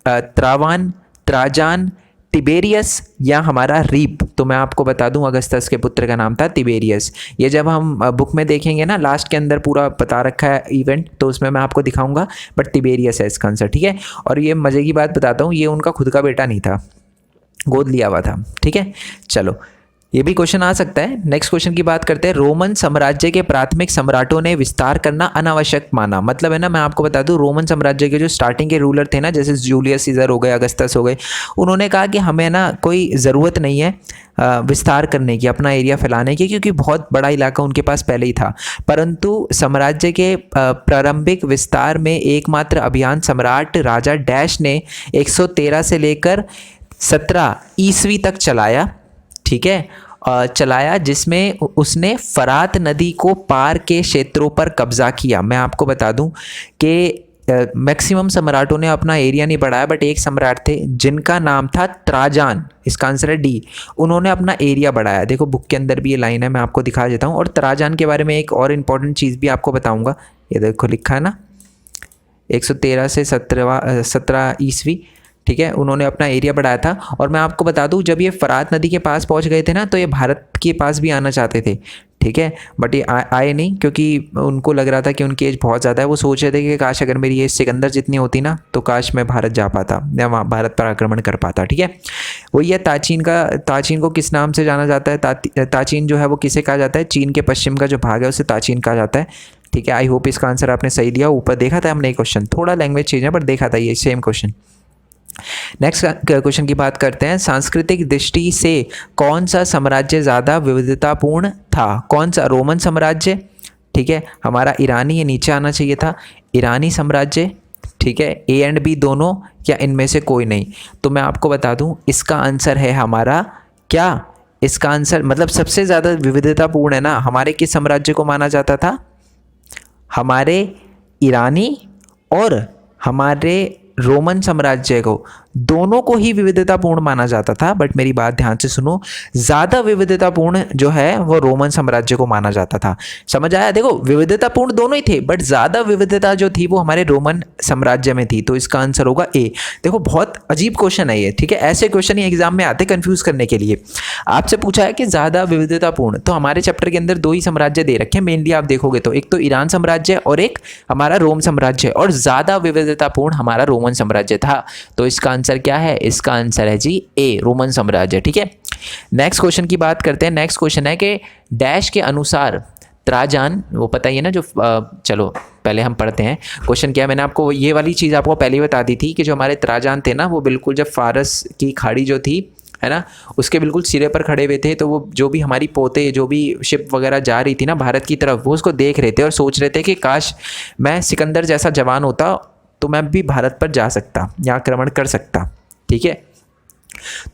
त्रावान, त्राजान, तिबेरियस, या हमारा रीप? तो मैं आपको बता दूं अगस्तस के पुत्र का नाम था तिबेरियस। ये जब हम बुक में देखेंगे ना, लास्ट के अंदर पूरा बता रखा है इवेंट, तो उसमें मैं आपको दिखाऊंगा, बट तिबेरियस है इसका आंसर, ठीक है। और ये मज़े की बात बताता हूँ, ये उनका खुद का बेटा नहीं था, गोद लिया हुआ था, ठीक है। चलो ये भी क्वेश्चन आ सकता है। नेक्स्ट क्वेश्चन की बात करते हैं। रोमन साम्राज्य के प्राथमिक सम्राटों ने विस्तार करना अनावश्यक माना। मतलब है ना, मैं आपको बता दूं, रोमन साम्राज्य के जो स्टार्टिंग के रूलर थे ना, जैसे जूलियस सीजर हो गए, अगस्टस हो गए, उन्होंने कहा कि हमें ना कोई ज़रूरत नहीं है विस्तार करने की, अपना एरिया फैलाने की, क्योंकि बहुत बड़ा इलाका उनके पास पहले ही था। परंतु साम्राज्य के प्रारंभिक विस्तार में एकमात्र अभियान सम्राट राजा डैश ने 113 से लेकर 17 ईस्वी तक चलाया। ठीक है, चलाया, जिसमें उसने फरात नदी को पार के क्षेत्रों पर कब्जा किया। मैं आपको बता दूं कि मैक्सिमम सम्राटों ने अपना एरिया नहीं बढ़ाया, बट एक सम्राट थे जिनका नाम था त्राजान, इसका आंसर है डी। उन्होंने अपना एरिया बढ़ाया। देखो बुक के अंदर भी ये लाइन है, मैं आपको दिखा देता हूँ। और त्राजान के बारे में एक और इम्पॉर्टेंट चीज़ भी आपको बताऊँगा। ये देखो लिखा है ना, 113 से 17 ईस्वी। ठीक है, उन्होंने अपना एरिया बढ़ाया था। और मैं आपको बता दूं, जब ये फरात नदी के पास पहुंच गए थे ना, तो ये भारत के पास भी आना चाहते थे। ठीक है, बट ये आए नहीं, क्योंकि उनको लग रहा था कि उनकी एज बहुत ज़्यादा है। वो सोच रहे थे कि काश अगर मेरी एज सिकंदर जितनी होती ना, तो काश मैं भारत जा पाता या वहाँ भारत पर आक्रमण कर पाता। ठीक है, वही है ताचीन का। ताचीन को किस नाम से जाना जाता है? ताचीन जो है वो किसे कहा जाता है? चीन के पश्चिम का जो भाग है उसे ताचीन कहा जाता है। ठीक है, आई होप इसका आंसर आपने सही दिया। ऊपर देखा था हमने क्वेश्चन, थोड़ा लैंग्वेज चेंज है, बट देखा था ये सेम क्वेश्चन। नेक्स्ट क्वेश्चन की बात करते हैं। सांस्कृतिक दृष्टि से कौन सा साम्राज्य ज़्यादा विविधतापूर्ण था? कौन सा? रोमन साम्राज्य, ठीक है, हमारा ईरानी, ये नीचे आना चाहिए था, ईरानी साम्राज्य, ठीक है, ए एंड बी दोनों, या इनमें से कोई नहीं? तो मैं आपको बता दूं, इसका आंसर है हमारा क्या? इसका आंसर मतलब सबसे ज़्यादा विविधतापूर्ण है ना, हमारे किस साम्राज्य को माना जाता था? हमारे ईरानी और हमारे रोमन साम्राज्य को, दोनों को ही विविधतापूर्ण माना जाता था। बट मेरी बात ध्यान से सुनो, ज़्यादा विविधतापूर्ण जो है वो रोमन साम्राज्य को माना जाता था। समझ आया? देखो विविधतापूर्ण दोनों ही थे, बट ज़्यादा विविधता जो थी वो हमारे रोमन साम्राज्य में थी। तो इसका आंसर होगा ए। देखो बहुत अजीब क्वेश्चन है ये, ठीक है, ऐसे क्वेश्चन ही एग्जाम में आते कंफ्यूज करने के लिए। आपसे पूछा है कि ज़्यादा विविधतापूर्ण, तो हमारे चैप्टर के अंदर दो ही साम्राज्य दे रखे हैं मेनली, आप देखोगे तो एक तो ईरान साम्राज्य और एक हमारा रोम साम्राज्य, और ज़्यादा विविधतापूर्ण हमारा रोमन साम्राज्य था। तो इसका आंसर क्या है? इसका आंसर है जी ए, रोमन साम्राज्य। ठीक है, नेक्स्ट क्वेश्चन की बात करते हैं। नेक्स्ट क्वेश्चन है कि डैश के अनुसार त्राजान, वो पता ही है ना जो चलो पहले हम पढ़ते हैं क्वेश्चन क्या है। मैंने आपको ये वाली चीज़ आपको पहले ही बता दी थी कि जो हमारे त्राजान थे ना, वो बिल्कुल जब फारस की खाड़ी जो थी है ना, उसके बिल्कुल सिरे पर खड़े हुए थे। तो वो जो भी हमारी पोते, जो भी शिप वगैरह जा रही थी ना भारत की तरफ, वो उसको देख रहे थे और सोच रहे थे कि काश मैं सिकंदर जैसा जवान होता तो मैं भी भारत पर जा सकता या आक्रमण कर सकता। ठीक है,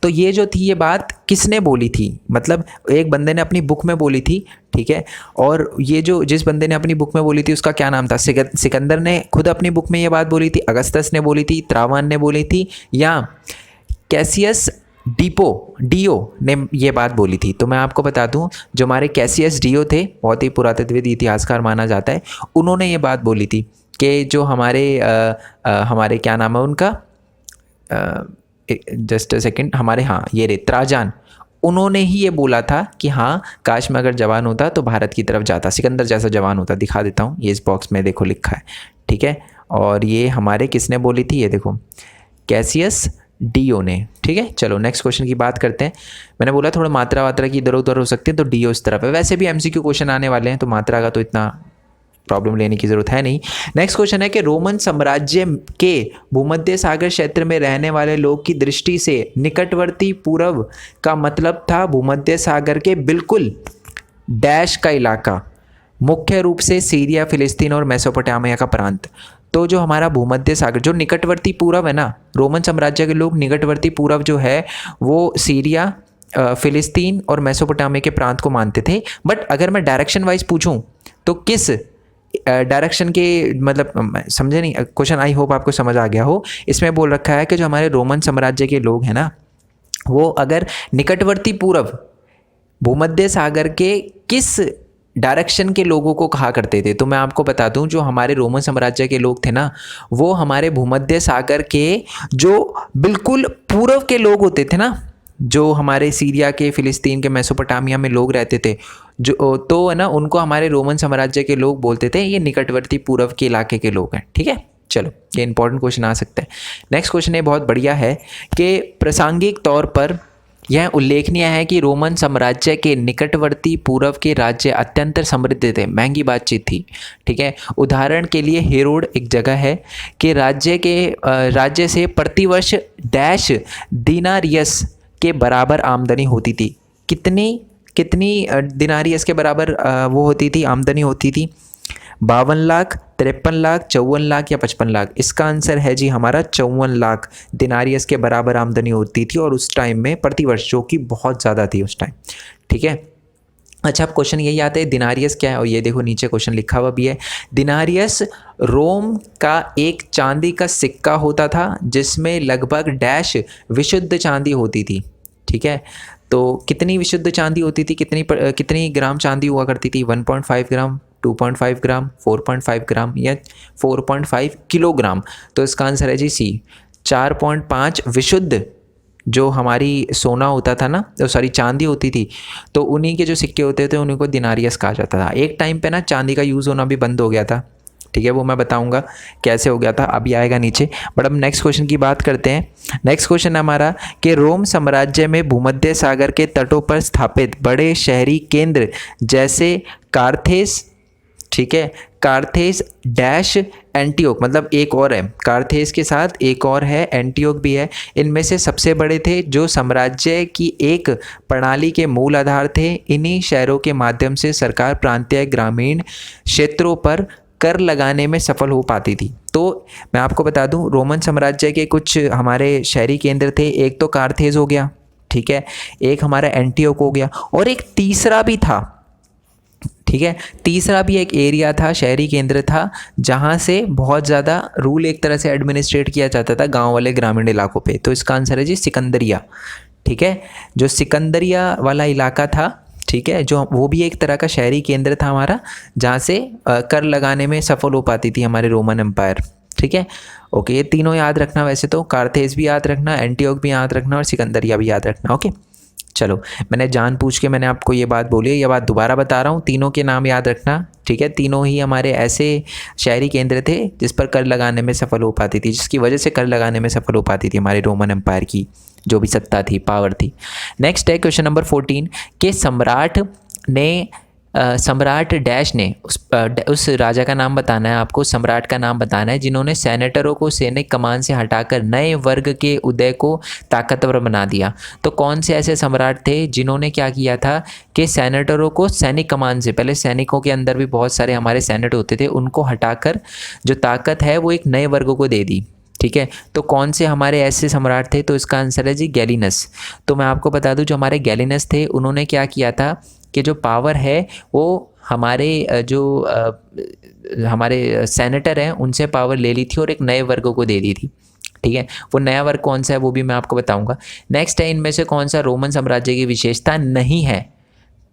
तो ये जो थी ये बात किसने बोली थी? मतलब एक बंदे ने अपनी बुक में बोली थी, ठीक है, और ये जो जिस बंदे ने अपनी बुक में बोली थी उसका क्या नाम था? सिकंदर ने खुद अपनी बुक में ये बात बोली थी, अगस्टस ने बोली थी, त्रावन ने बोली थी, या कैसियस डियो ने ये बात बोली थी? तो मैं आपको बता दूं, जो हमारे कैसियस डियो थे, बहुत ही पुरातत्वविद इतिहासकार माना जाता है, उन्होंने ये बात बोली थी कि जो हमारे क्या नाम है उनका, जस्ट अ सेकेंड, हमारे हाँ ये रे त्राजान, उन्होंने ही ये बोला था कि हाँ काश मैं अगर जवान होता तो भारत की तरफ जाता, सिकंदर जैसा जवान होता। दिखा देता हूँ, ये इस बॉक्स में देखो लिखा है। ठीक है, और ये हमारे किसने बोली थी? ये देखो कैसियस डियो ने। ठीक है, चलो नेक्स्ट क्वेश्चन की बात करते हैं। मैंने बोला थोड़ा मात्रा वात्रा की इधर उधर हो सकती है, तो डियो इस तरफ है। वैसे भी एमसीक्यू क्वेश्चन आने वाले हैं, तो मात्रा का तो इतना प्रॉब्लम लेने की जरूरत है नहीं। नेक्स्ट क्वेश्चन है कि रोमन साम्राज्य के भूमध्य सागर क्षेत्र में रहने वाले लोग की दृष्टि से निकटवर्ती पूर्व का मतलब था भूमध्य सागर के बिल्कुल डैश का इलाका, मुख्य रूप से सीरिया, फिलिस्तीन और मेसोपोटामिया का प्रांत। तो जो हमारा भूमध्य सागर, जो निकटवर्ती पूर्व है ना, रोमन साम्राज्य के लोग निकटवर्ती पूर्व जो है वो सीरिया, फिलिस्तीन और मेसोपोटामिया के प्रांत को मानते थे। बट अगर मैं डायरेक्शन वाइज पूछूं तो किस डायरेक्शन के, मतलब समझे नहीं क्वेश्चन, आई होप आपको समझ आ गया हो। इसमें बोल रखा है कि जो हमारे रोमन साम्राज्य के लोग हैं ना, वो अगर निकटवर्ती पूर्व भूमध्य सागर के किस डायरेक्शन के लोगों को कहा करते थे, तो मैं आपको बता दूं, जो हमारे रोमन साम्राज्य के लोग थे ना, वो हमारे भूमध्य सागर के जो बिल्कुल पूर्व के लोग होते थे ना, जो हमारे सीरिया के, फिलिस्तीन के, मेसोपोटामिया में लोग रहते थे, जो तो है ना, उनको हमारे रोमन साम्राज्य के लोग बोलते थे ये निकटवर्ती पूर्व के इलाके के लोग हैं। ठीक है, चलो ये इंपॉर्टेंट क्वेश्चन आ सकता है। नेक्स्ट क्वेश्चन ये बहुत बढ़िया है कि प्रासंगिक तौर पर यह उल्लेखनीय है कि रोमन साम्राज्य के निकटवर्ती पूर्व के राज्य अत्यंत समृद्ध थे, महंगी बातचीत थी। ठीक है, उदाहरण के लिए हेरोड एक जगह है कि राज्य से प्रतिवर्ष डैश दिनारियस के बराबर आमदनी होती थी। कितनी कितनी दिनारियस के बराबर वो होती थी, आमदनी होती थी? 52 लाख, 53 लाख, 54 लाख या 55 लाख? इसका आंसर है जी हमारा 54 लाख दिनारियस के बराबर आमदनी होती थी, और उस टाइम में प्रतिवर्ष, जो कि बहुत ज़्यादा थी उस टाइम। ठीक है, अच्छा, अब क्वेश्चन यही आता है दिनारियस क्या है, और ये देखो नीचे क्वेश्चन लिखा हुआ भी है। दिनारियस रोम का एक चांदी का सिक्का होता था जिसमें लगभग डैश विशुद्ध चांदी होती थी। ठीक है, तो कितनी विशुद्ध चांदी होती थी, कितनी ग्राम चांदी हुआ करती थी? 1.5 ग्राम, 2.5 ग्राम, 4.5 ग्राम या 4.5 किलोग्राम? तो इसका आंसर है जी सी, 4.5 विशुद्ध जो हमारी सोना होता था ना, तो सॉरी चांदी होती थी, तो उन्हीं के जो सिक्के होते थे उन्हीं को दिनारियस कहा जाता था। एक टाइम पे ना चांदी का यूज़ होना भी बंद हो गया था। ठीक है, वो मैं बताऊंगा कैसे हो गया था, अभी आएगा नीचे। बट अब नेक्स्ट क्वेश्चन की बात करते हैं। नेक्स्ट क्वेश्चन है हमारा कि रोम साम्राज्य में भूमध्य सागर के तटों पर स्थापित बड़े शहरी केंद्र जैसे कार्थेस, ठीक है, कार्थेस डैश एंटियोक, मतलब एक और है, कार्थेस के साथ एक और है, एंटियोक भी है, इनमें से सबसे बड़े थे, जो साम्राज्य की एक प्रणाली के मूल आधार थे। इन्हीं शहरों के माध्यम से सरकार प्रांतीय ग्रामीण क्षेत्रों पर कर लगाने में सफल हो पाती थी। तो मैं आपको बता दूं, रोमन साम्राज्य के कुछ हमारे शहरी केंद्र थे। एक तो कार्थेस हो गया, ठीक है, एक हमारा एंटियोक हो गया, और एक तीसरा भी था। ठीक है, तीसरा भी एक एरिया था, शहरी केंद्र था, जहाँ से बहुत ज़्यादा रूल एक तरह से एडमिनिस्ट्रेट किया जाता था गांव वाले ग्रामीण इलाकों पे। तो इसका आंसर है जी सिकंदरिया। ठीक है, जो सिकंदरिया वाला इलाका था, ठीक है, जो वो भी एक तरह का शहरी केंद्र था हमारा, जहाँ से कर लगाने में सफल हो पाती थी हमारे रोमन एम्पायर। ठीक है, ओके, ये तीनों याद रखना, वैसे तो कार्थेस भी याद रखना, एंटियोक भी याद रखना, और सिकंदरिया भी याद रखना। ओके, चलो, मैंने जानबूझ के मैंने आपको ये बात बोली है, ये बात दोबारा बता रहा हूँ, तीनों के नाम याद रखना। ठीक है, तीनों ही हमारे ऐसे शहरी केंद्र थे जिस पर कर लगाने में सफल हो पाती थी, जिसकी वजह से कर लगाने में सफल हो पाती थी हमारे रोमन एम्पायर की जो भी सत्ता थी, पावर थी। नेक्स्ट है क्वेश्चन नंबर 14 के सम्राट डैश ने उस राजा का नाम बताना है आपको, सम्राट का नाम बताना है, जिन्होंने सेनेटरों को सैनिक कमान से हटाकर नए वर्ग के उदय को ताकतवर बना दिया। तो कौन से ऐसे सम्राट थे जिन्होंने क्या किया था कि सेनेटरों को सैनिक कमान से, पहले सैनिकों के अंदर भी बहुत सारे हमारे सेनेट होते थे, उनको हटाकर जो ताकत है वो एक नए वर्ग को दे दी। ठीक है, तो कौन से हमारे ऐसे सम्राट थे? तो इसका आंसर है जी गैलिनस। तो मैं आपको बता दूं, जो हमारे गैलिनस थे उन्होंने क्या किया था कि जो पावर है वो हमारे हमारे सेनेटर हैं उनसे पावर ले ली थी और एक नए वर्ग को दे दी थी। ठीक है, वो नया वर्ग कौन सा है वो भी मैं आपको बताऊंगा। नेक्स्ट है, इनमें से कौन सा रोमन साम्राज्य की विशेषता नहीं है?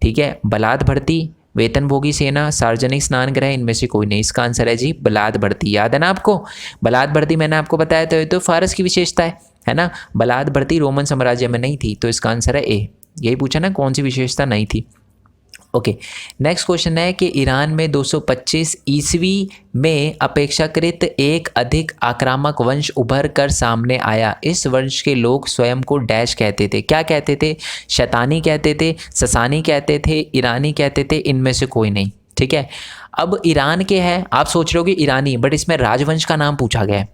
ठीक है, बलात् भर्ती, वेतनभोगी सेना, सार्वजनिक स्नान गृह, इनमें से कोई नहीं। इसका आंसर है जी बलात् भर्ती। याद है ना आपको? बलात् भर्ती मैंने आपको बताया था, तो फारस की विशेषता है ना। बलात् भर्ती रोमन साम्राज्य में नहीं थी, तो इसका आंसर है ए। यही पूछा ना कौन सी विशेषता नहीं थी। ओके, नेक्स्ट क्वेश्चन है कि ईरान में 225 ईस्वी में अपेक्षाकृत एक अधिक आक्रामक वंश उभर कर सामने आया। इस वंश के लोग स्वयं को डैश कहते थे। क्या कहते थे? शैतानी कहते थे, ससानी कहते थे, ईरानी कहते थे, इनमें से कोई नहीं। ठीक है, अब ईरान के हैं, आप सोच रहे हो कि ईरानी, बट इसमें राजवंश का नाम पूछा गया है।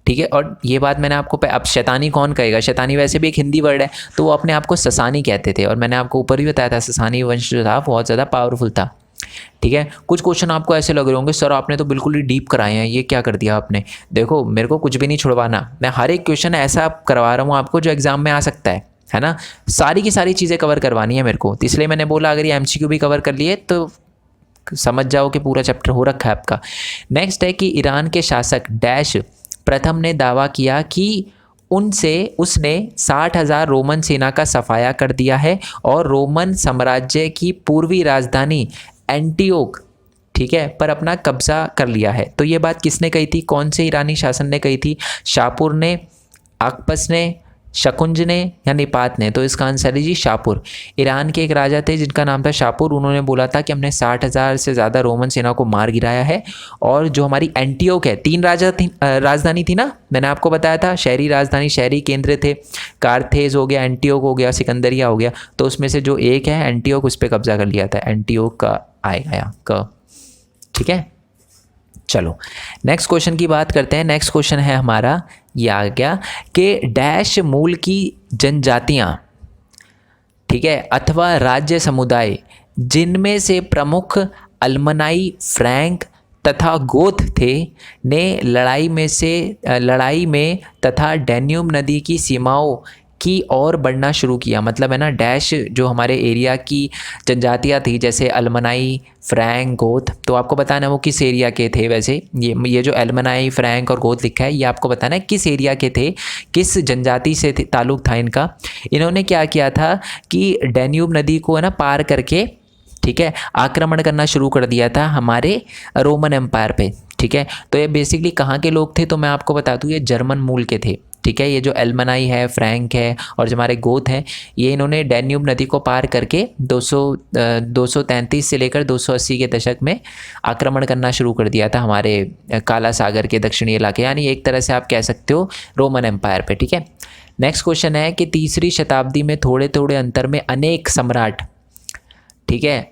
ठीक है, और ये बात मैंने आपको अब शैतानी कौन कहेगा? शैतानी वैसे भी एक हिंदी वर्ड है, तो वो अपने आप को ससानी कहते थे, और मैंने आपको ऊपर भी बताया था ससानी वंश जो था बहुत ज़्यादा पावरफुल था। ठीक है, कुछ क्वेश्चन आपको ऐसे लग रहे होंगे सर आपने तो बिल्कुल ही डीप कराए हैं, ये क्या कर दिया आपने? देखो, मेरे को कुछ भी नहीं छुड़वाना, मैं हर एक क्वेश्चन ऐसा करवा रहा हूँ आपको जो एग्जाम में आ सकता है ना। सारी की सारी चीज़ें कवर करवानी है मेरे को, तो इसलिए मैंने बोला अगर ये MCQ भी कवर कर लिए तो समझ जाओ कि पूरा चैप्टर हो रखा है आपका। नेक्स्ट है कि ईरान के शासक डैश प्रथम ने दावा किया कि उसने 60,000 रोमन सेना का सफाया कर दिया है और रोमन साम्राज्य की पूर्वी राजधानी एंटियोक, ठीक है, पर अपना कब्जा कर लिया है। तो ये बात किसने कही थी? कौन से ईरानी शासन ने कही थी? शाहपुर ने, आकबस ने, शकुंज ने या निपात ने? तो इसका आंसर है जी शापुर। ईरान के एक राजा थे जिनका नाम था शापुर। उन्होंने बोला था कि हमने 60,000 से ज़्यादा रोमन सेना को मार गिराया है। और जो हमारी एंटियोक है, 3 राजधानी थी ना, मैंने आपको बताया था, शहरी राजधानी, शहरी केंद्र थे, कारथेज हो गया, एंटियोक हो गया, सिकंदरिया हो गया। तो उसमें से जो एक है एंटियोक, उस पर कब्जा कर लिया था। एंटियोक का आएगा यहाँ क। ठीक है, चलो नेक्स्ट क्वेश्चन की बात करते हैं। नेक्स्ट क्वेश्चन है हमारा, ये आ गया कि डैश मूल की जनजातियाँ, ठीक है, अथवा राज्य समुदाय जिनमें से प्रमुख अल्मनाई, फ्रैंक तथा गोथ थे, ने लड़ाई में तथा डैन्यूब नदी की सीमाओं की ओर बढ़ना शुरू किया। मतलब है ना, डैश जो हमारे एरिया की जनजातियाँ थी, जैसे अल्मनाई, फ्रैंक, गोथ, तो आपको बताना वो किस एरिया के थे। वैसे ये जो अल्मनाई, फ्रैंक और गोथ लिखा है, ये आपको बताना है किस एरिया के थे, किस जनजाति से ताल्लुक़ था इनका। इन्होंने क्या किया था कि डैन्यूब नदी को है ना पार करके, ठीक है, आक्रमण करना शुरू कर दिया था हमारे रोमन एम्पायर पे। ठीक है, तो ये बेसिकली कहाँ के लोग थे, तो मैं आपको बता दूँ ये जर्मन मूल के थे। ठीक है, ये जो एल्मनाई है, फ्रैंक है और जो हमारे गोथ हैं, ये इन्होंने डैन्यूब नदी को पार करके 233 से लेकर 280 के दशक में आक्रमण करना शुरू कर दिया था हमारे काला सागर के दक्षिणी इलाके, यानी एक तरह से आप कह सकते हो रोमन एम्पायर पे। ठीक है, नेक्स्ट क्वेश्चन है कि 3री शताब्दी में थोड़े थोड़े अंतर में अनेक सम्राट, ठीक है,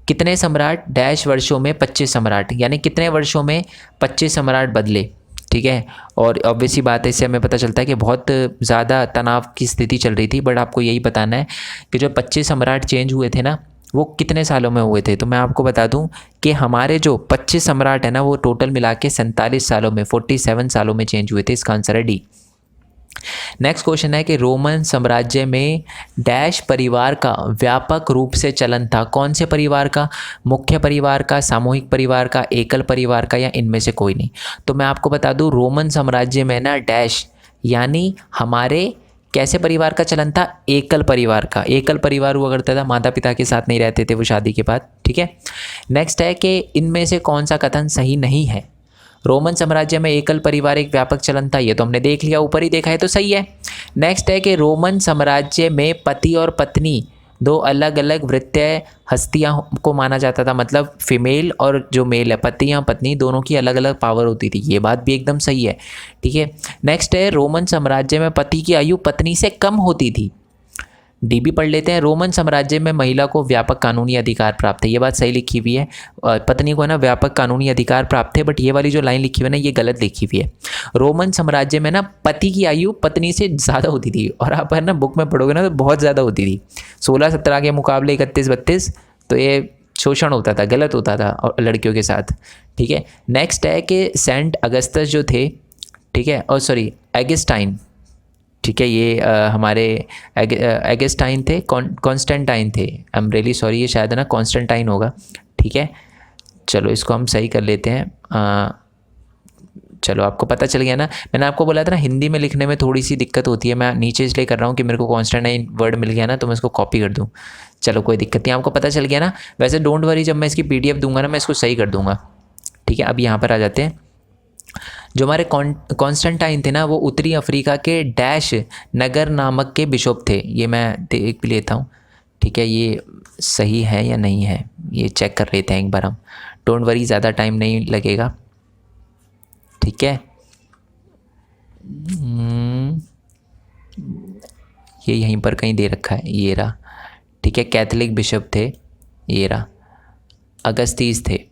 कितने सम्राट, डैश वर्षों में 25 सम्राट, यानी कितने वर्षों में 25 सम्राट बदले। ठीक है, और ऑब्वियसली बात है, इससे हमें पता चलता है कि बहुत ज़्यादा तनाव की स्थिति चल रही थी। बट आपको यही बताना है कि जो 25 सम्राट चेंज हुए थे ना, वो कितने सालों में हुए थे। तो मैं आपको बता दूं कि हमारे जो 25 सम्राट है ना, वो टोटल मिला के 47 सालों में, 47 सालों में चेंज हुए थे। इसका आंसर है डी। नेक्स्ट क्वेश्चन है कि रोमन साम्राज्य में डैश परिवार का व्यापक रूप से चलन था। कौन से परिवार का, मुख्य परिवार का, सामूहिक परिवार का, एकल परिवार का, या इनमें से कोई नहीं। तो मैं आपको बता दूं रोमन साम्राज्य में ना डैश यानी हमारे कैसे परिवार का चलन था, एकल परिवार का। एकल परिवार हुआ करता था, माता पिता के साथ नहीं रहते थे वो शादी के बाद। ठीक है, नेक्स्ट है कि इनमें से कौन सा कथन सही नहीं है। रोमन साम्राज्य में एकल परिवार एक व्यापक चलन था, ये तो हमने देख लिया, ऊपर ही देखा है, तो सही है। नेक्स्ट है कि रोमन साम्राज्य में पति और पत्नी 2 अलग अलग वृत्तीय हस्तियां को माना जाता था। मतलब फीमेल और जो मेल है, पति या पत्नी, दोनों की अलग अलग पावर होती थी। ये बात भी एकदम सही है। ठीक है, नेक्स्ट है रोमन साम्राज्य में पति की आयु पत्नी से कम होती थी। डी भी पढ़ लेते हैं। रोमन साम्राज्य में महिला को व्यापक कानूनी अधिकार प्राप्त है, ये बात सही लिखी हुई है। पत्नी को है ना व्यापक कानूनी अधिकार प्राप्त है, बट ये वाली जो लाइन लिखी हुई है ना, ये गलत लिखी हुई है। रोमन साम्राज्य में ना पति की आयु पत्नी से ज़्यादा होती थी, और आप है ना बुक में पढ़ोगे ना तो बहुत ज़्यादा होती थी, 16-17 के मुकाबले 31-32। तो ये शोषण होता था, गलत होता था और लड़कियों के साथ। ठीक है, नेक्स्ट है कि सेंट अगस्तस जो थे, ठीक है, और सॉरी एगस्टाइन, ठीक है, ये हमारे एगस्टाइन थे, कॉन्स्टेंटाइन थे। आई एम रियली सॉरी, ये शायद है ना कॉन्स्टेंटाइन होगा। ठीक है, चलो इसको हम सही कर लेते हैं। चलो आपको पता चल गया ना, मैंने आपको बोला था ना हिंदी में लिखने में थोड़ी सी दिक्कत होती है। मैं नीचे इसलिए कर रहा हूँ कि मेरे को कॉन्स्टेंटाइन वर्ड मिल गया ना, तो मैं इसको कॉपी कर दूँ। चलो कोई दिक्कत नहीं, आपको पता चल गया ना। वैसे डोंट वरी, जब मैं इसकी PDF दूंगा ना, मैं इसको सही कर दूँगा। ठीक है, अब यहाँ पर आ जाते हैं। जो हमारे कॉन्स्टेंटाइन थे ना, वो उत्तरी अफ्रीका के डैश नगर नामक के बिशप थे। ये मैं देख भी लेता हूँ। ठीक है, ये सही है या नहीं है, ये चेक कर लेते हैं एक बार हम। डोंट वरी, ज़्यादा टाइम नहीं लगेगा। ठीक है, ये यहीं पर कहीं दे रखा है, ये रहा। ठीक है, कैथोलिक बिशप थे, ये रहा। अगस्तीस थे,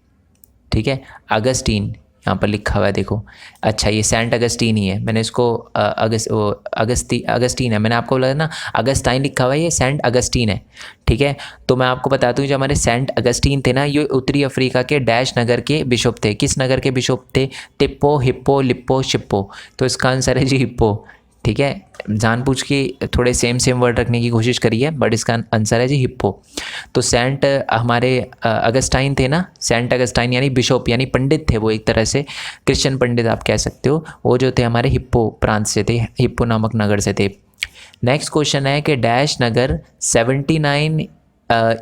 ठीक है, अगस्टीन यहाँ पर लिखा हुआ है, देखो। अच्छा, ये सेंट अगस्टीन ही है, मैंने इसको अगस्टीन है, मैंने आपको बोला ना अगस्टाइन लिखा हुआ है, ये सेंट अगस्टीन है। ठीक है, तो मैं आपको बता दूँ जो हमारे सेंट अगस्टीन थे ना, ये उत्तरी अफ्रीका के डैश नगर के बिशप थे। किस नगर के बिशप थे, टिप्पो, हिप्पो, लिप्पो, शिप्पो। तो इसका आंसर है जी हिप्पो। ठीक है, जानबूझ के थोड़े सेम वर्ड रखने की कोशिश करी है, बट इसका आंसर है जी हिप्पो। तो सेंट हमारे अगस्टाइन थे ना, सेंट अगस्टाइन यानी बिशप यानी पंडित थे वो, एक तरह से क्रिश्चियन पंडित आप कह सकते हो। वो जो थे हमारे हिप्पो प्रांत से थे, हिप्पो नामक नगर से थे। नेक्स्ट क्वेश्चन है कि डैश नगर 79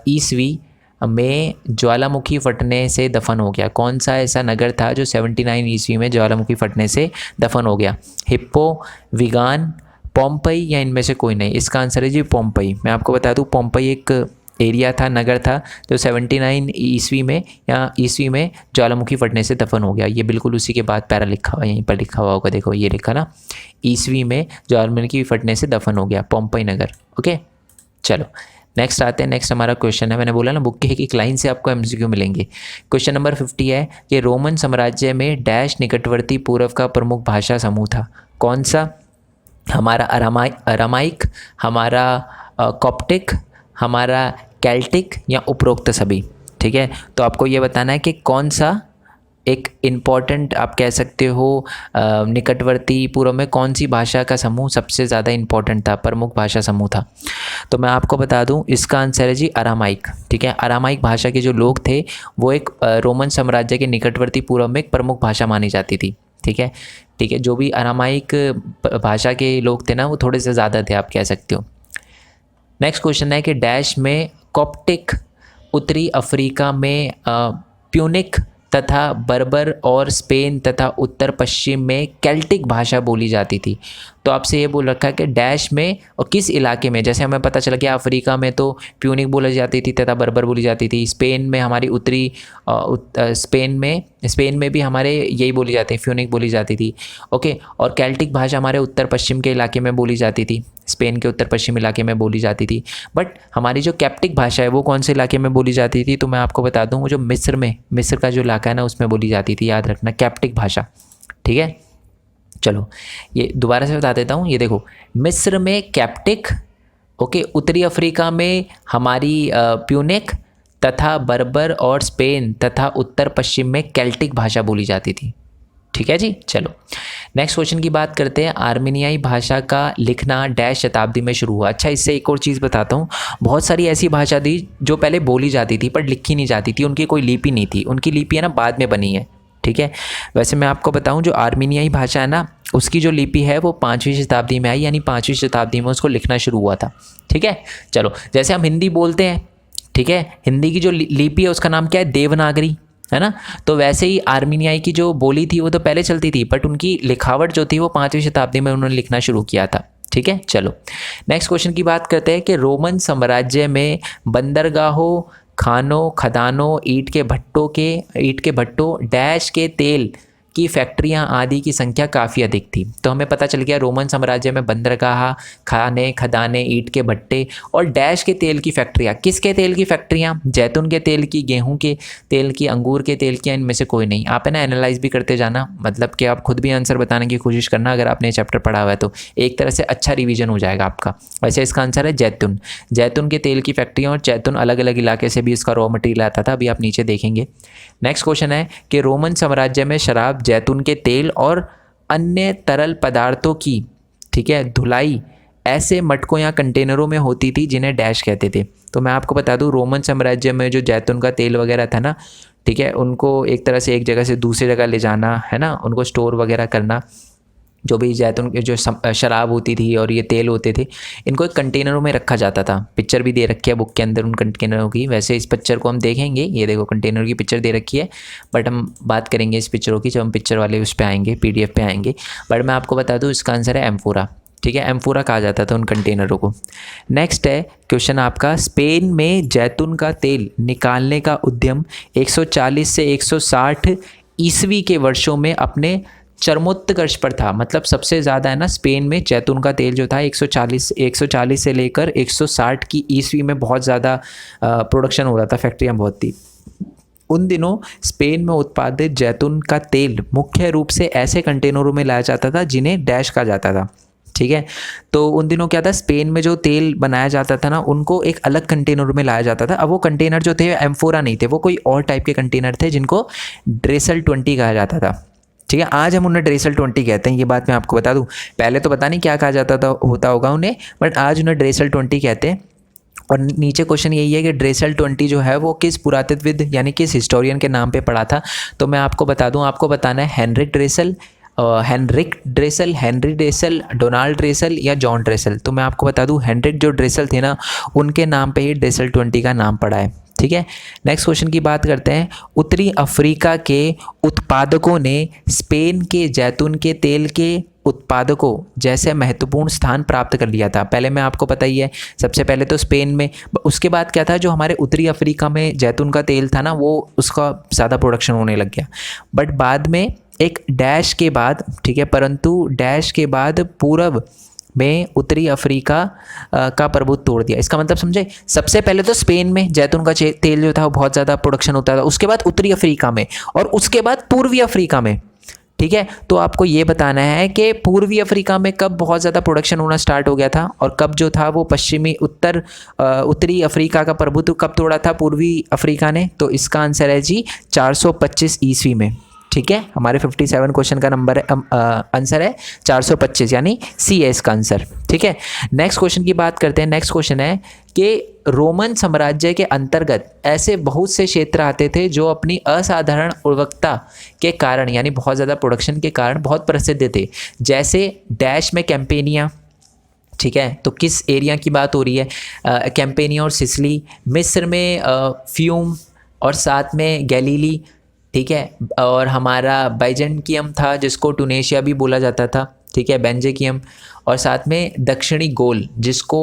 ईस्वी में ज्वालामुखी फटने से दफन हो गया। कौन सा ऐसा नगर था जो 79 ईस्वी में ज्वालामुखी फटने से दफन हो गया। हिप्पो, विगान, पोम्पई या इनमें से कोई नहीं? इसका आंसर है जी पोम्पई। मैं आपको बता दूं पोम्पई एक एरिया था, नगर था, जो 79 ईस्वी में या ईस्वी में ज्वालामुखी फटने से दफन हो गया। ये बिल्कुल उसी के बाद पैरा लिखा हुआ, यहीं पर लिखा हुआ होगा, देखो ये लिखा ना, ईस्वी में ज्वालामुखी फटने से दफन हो गया पोम्पई नगर। ओके चलो नेक्स्ट आते हैं। नेक्स्ट हमारा क्वेश्चन है, मैंने बोला ना बुक के एक लाइन से आपको एमसीक्यू मिलेंगे। क्वेश्चन नंबर 50 है कि रोमन साम्राज्य में डैश निकटवर्ती पूर्व का प्रमुख भाषा समूह था। कौन सा? हमारा अरामाइक, हमारा कॉप्टिक, हमारा केल्टिक या उपरोक्त सभी। ठीक है, तो आपको ये बताना है कि कौन सा एक इम्पॉर्टेंट आप कह सकते हो निकटवर्ती पूर्व में कौन सी भाषा का समूह सबसे ज़्यादा इम्पॉर्टेंट था, प्रमुख भाषा समूह था। तो मैं आपको बता दूं इसका आंसर है जी अरामाइक। ठीक है, अरामाइक भाषा के जो लोग थे वो एक रोमन साम्राज्य के निकटवर्ती पूर्व में एक प्रमुख भाषा मानी जाती थी। ठीक है, ठीक है, जो भी अरामाइक भाषा के लोग थे ना वो थोड़े से ज़्यादा थे, आप कह सकते हो। नेक्स्ट क्वेश्चन है कि डैश में कॉप्टिक, उत्तरी अफ्रीका में प्यूनिक तथा बर्बर और स्पेन तथा उत्तर पश्चिम में केल्टिक भाषा बोली जाती थी। तो आपसे ये बोल रखा है कि डैश में और किस इलाके में, जैसे हमें पता चला कि अफ्रीका में तो प्यूनिक बोली जाती थी तथा बर्बर बोली जाती थी, स्पेन में हमारी उत्तरी स्पेन में भी हमारे यही बोली जाती है, प्यूनिक बोली जाती थी। ओके, और केल्टिक भाषा हमारे उत्तर पश्चिम के इलाके में बोली जाती थी, स्पेन के उत्तर पश्चिम इलाके में बोली जाती थी। बट हमारी जो कैप्टिक भाषा है वो कौन से इलाके में बोली जाती थी? तो मैं आपको बता दूं वो जो मिस्र का जो इलाका है ना उसमें बोली जाती थी, याद रखना, कैप्टिक भाषा। ठीक है, चलो ये दोबारा से बता देता हूँ। ये देखो, मिस्र में कैप्टिक, ओके, उत्तरी अफ्रीका में हमारी प्यूनिक तथा बर्बर और स्पेन तथा उत्तर पश्चिम में केल्टिक भाषा बोली जाती थी। ठीक है जी, चलो नेक्स्ट क्वेश्चन की बात करते हैं। आर्मेनियाई भाषा का लिखना डैश शताब्दी में शुरू हुआ। अच्छा, इससे एक और चीज़ बताता हूँ, बहुत सारी ऐसी भाषा थी जो पहले बोली जाती थी पर लिखी नहीं जाती थी, उनकी कोई लिपि नहीं थी, उनकी लिपि है ना बाद में बनी है। ठीक है, वैसे मैं आपको बताऊं जो आर्मेनियाई भाषा है ना उसकी जो लिपि है वो 5वीं शताब्दी में आई, यानी 5वीं शताब्दी में उसको लिखना शुरू हुआ था। ठीक है, चलो जैसे हम हिंदी बोलते हैं, ठीक है, हिंदी की जो लिपि है उसका नाम क्या है? देवनागरी, है ना। तो वैसे ही आर्मेनियाई की जो बोली थी वो तो पहले चलती थी, बट उनकी लिखावट जो थी वो 5वीं शताब्दी में उन्होंने लिखना शुरू किया था। ठीक है, चलो नेक्स्ट क्वेश्चन की बात करते हैं कि रोमन साम्राज्य में बंदरगाहों, खानों, खदानों, ईंट के भट्टों डैश के तेल की फैक्ट्रियां आदि की संख्या काफ़ी अधिक थी। तो हमें पता चल गया रोमन साम्राज्य में बंदरगाह, खाने, खदाने, ईंट के भट्टे और डैश के तेल की फैक्ट्रियां। किसके तेल की फैक्ट्रियां? जैतून के तेल की, गेहूं के तेल की, अंगूर के तेल की, इनमें से कोई नहीं। आप है ना एनालाइज भी करते जाना, मतलब कि आप खुद भी आंसर बताने की कोशिश करना अगर आपने चैप्टर पढ़ा हुआ है तो एक तरह से अच्छा रिविजन हो जाएगा आपका। वैसे इसका आंसर है जैतून। जैतून के तेल की फैक्ट्रियाँ, और जैतून अलग अलग इलाके से भी इसका रॉ मटेरियल आता था, अभी आप नीचे देखेंगे। नेक्स्ट क्वेश्चन है कि रोमन साम्राज्य में शराब, जैतून के तेल और अन्य तरल पदार्थों की, ठीक है, धुलाई ऐसे मटकों या कंटेनरों में होती थी जिन्हें डैश कहते थे। तो मैं आपको बता दूं रोमन साम्राज्य में जो जैतून का तेल वगैरह था ना, ठीक है, उनको एक तरह से एक जगह से दूसरी जगह ले जाना, है ना, उनको स्टोर वगैरह करना, जो भी जैतून की जो शराब होती थी और ये तेल होते थे इनको एक कंटेनरों में रखा जाता था। पिक्चर भी दे रखी है बुक के अंदर उन कंटेनरों की। वैसे इस पिक्चर को हम देखेंगे, ये देखो कंटेनर की पिक्चर दे रखी है, बट हम बात करेंगे इस पिक्चरों की जब हम पिक्चर वाले उस पर आएंगे, PDF पे आएंगे। बट मैं आपको बता दूँ इसका आंसर है एम्फोरा। ठीक है, एम्फोरा कहा जाता था उन कंटेनरों को। नेक्स्ट है क्वेश्चन आपका, स्पेन में जैतून का तेल निकालने का उद्यम 140 से 160 ईस्वी के वर्षों में अपने चरमोत्कर्ष पर था। मतलब सबसे ज़्यादा है ना स्पेन में जैतून का तेल जो था 140 से लेकर 160 की ईस्वी में बहुत ज़्यादा प्रोडक्शन हो रहा था, फैक्ट्रियाँ बहुत थी। उन दिनों स्पेन में उत्पादित जैतून का तेल मुख्य रूप से ऐसे कंटेनरों में लाया जाता था जिन्हें डैश कहा जाता था। ठीक है, तो उन दिनों क्या था, स्पेन में जो तेल बनाया जाता था ना उनको एक अलग कंटेनर में लाया जाता था। अब वो कंटेनर जो थे एम्फोरा नहीं थे, वो कोई और टाइप के कंटेनर थे जिनको ड्रेसल 20 कहा जाता था। ठीक है, आज हम उन्हें ड्रेसल 20 कहते हैं, ये बात मैं आपको बता दूं। पहले तो पता नहीं क्या कहा जाता था होता होगा उन्हें, बट आज उन्हें ड्रेसल 20 कहते हैं। और नीचे क्वेश्चन यही है कि ड्रेसल 20 जो है वो किस पुरातत्वविद यानी किस हिस्टोरियन के नाम पे पड़ा था। तो मैं आपको बता दूं, आपको बताना है हेनरिक ड्रेसल, डोनाल्ड ड्रेसल या जॉन ड्रेसल। तो मैं आपको बता दूं हेनरिक जो ड्रेसल थे ना उनके नाम पे ही ड्रेसल 20 का नाम पड़ा है। ठीक है, नेक्स्ट क्वेश्चन की बात करते हैं। उत्तरी अफ्रीका के उत्पादकों ने स्पेन के जैतून के तेल के उत्पादकों जैसे महत्वपूर्ण स्थान प्राप्त कर लिया था। पहले मैं आपको पता ही है, सबसे पहले तो स्पेन में, उसके बाद क्या था, जो हमारे उत्तरी अफ्रीका में जैतून का तेल था ना, वो उसका ज़्यादा प्रोडक्शन होने लग गया। बट बाद में एक डैश के बाद, ठीक है, परंतु डैश के बाद पूर्व में उत्तरी अफ्रीका का प्रभुत्व तोड़ दिया। इसका मतलब समझे, सबसे पहले तो स्पेन में जैतून का तेल जो था वो बहुत ज़्यादा प्रोडक्शन होता था, उसके बाद उत्तरी अफ्रीका में, और उसके बाद पूर्वी अफ्रीका में। ठीक है, तो आपको ये बताना है कि पूर्वी अफ्रीका में कब बहुत ज़्यादा प्रोडक्शन होना स्टार्ट हो गया था, और कब जो था वो पश्चिमी उत्तरी अफ्रीका का प्रभुत्व कब तोड़ा था पूर्वी अफ्रीका ने। तो इसका आंसर है जी 425 ईस्वी में। ठीक है, हमारे 57 क्वेश्चन का नंबर है, आंसर है 425, यानी सी है इसका आंसर। ठीक है, नेक्स्ट क्वेश्चन की बात करते हैं। नेक्स्ट क्वेश्चन है कि रोमन साम्राज्य के अंतर्गत ऐसे बहुत से क्षेत्र आते थे जो अपनी असाधारण उर्वरकता के कारण, यानी बहुत ज़्यादा प्रोडक्शन के कारण बहुत प्रसिद्ध थे। जैसे डैश में कैंपेनिया, ठीक है, तो किस एरिया की बात हो रही है, कैंपेनिया और सिसिली। मिस्र में फ्यूम और साथ में गैलीली, ठीक है, और हमारा बाइजेंटियम था जिसको टूनेशिया भी बोला जाता था, ठीक है, बेंजेकियम, और साथ में दक्षिणी गोल जिसको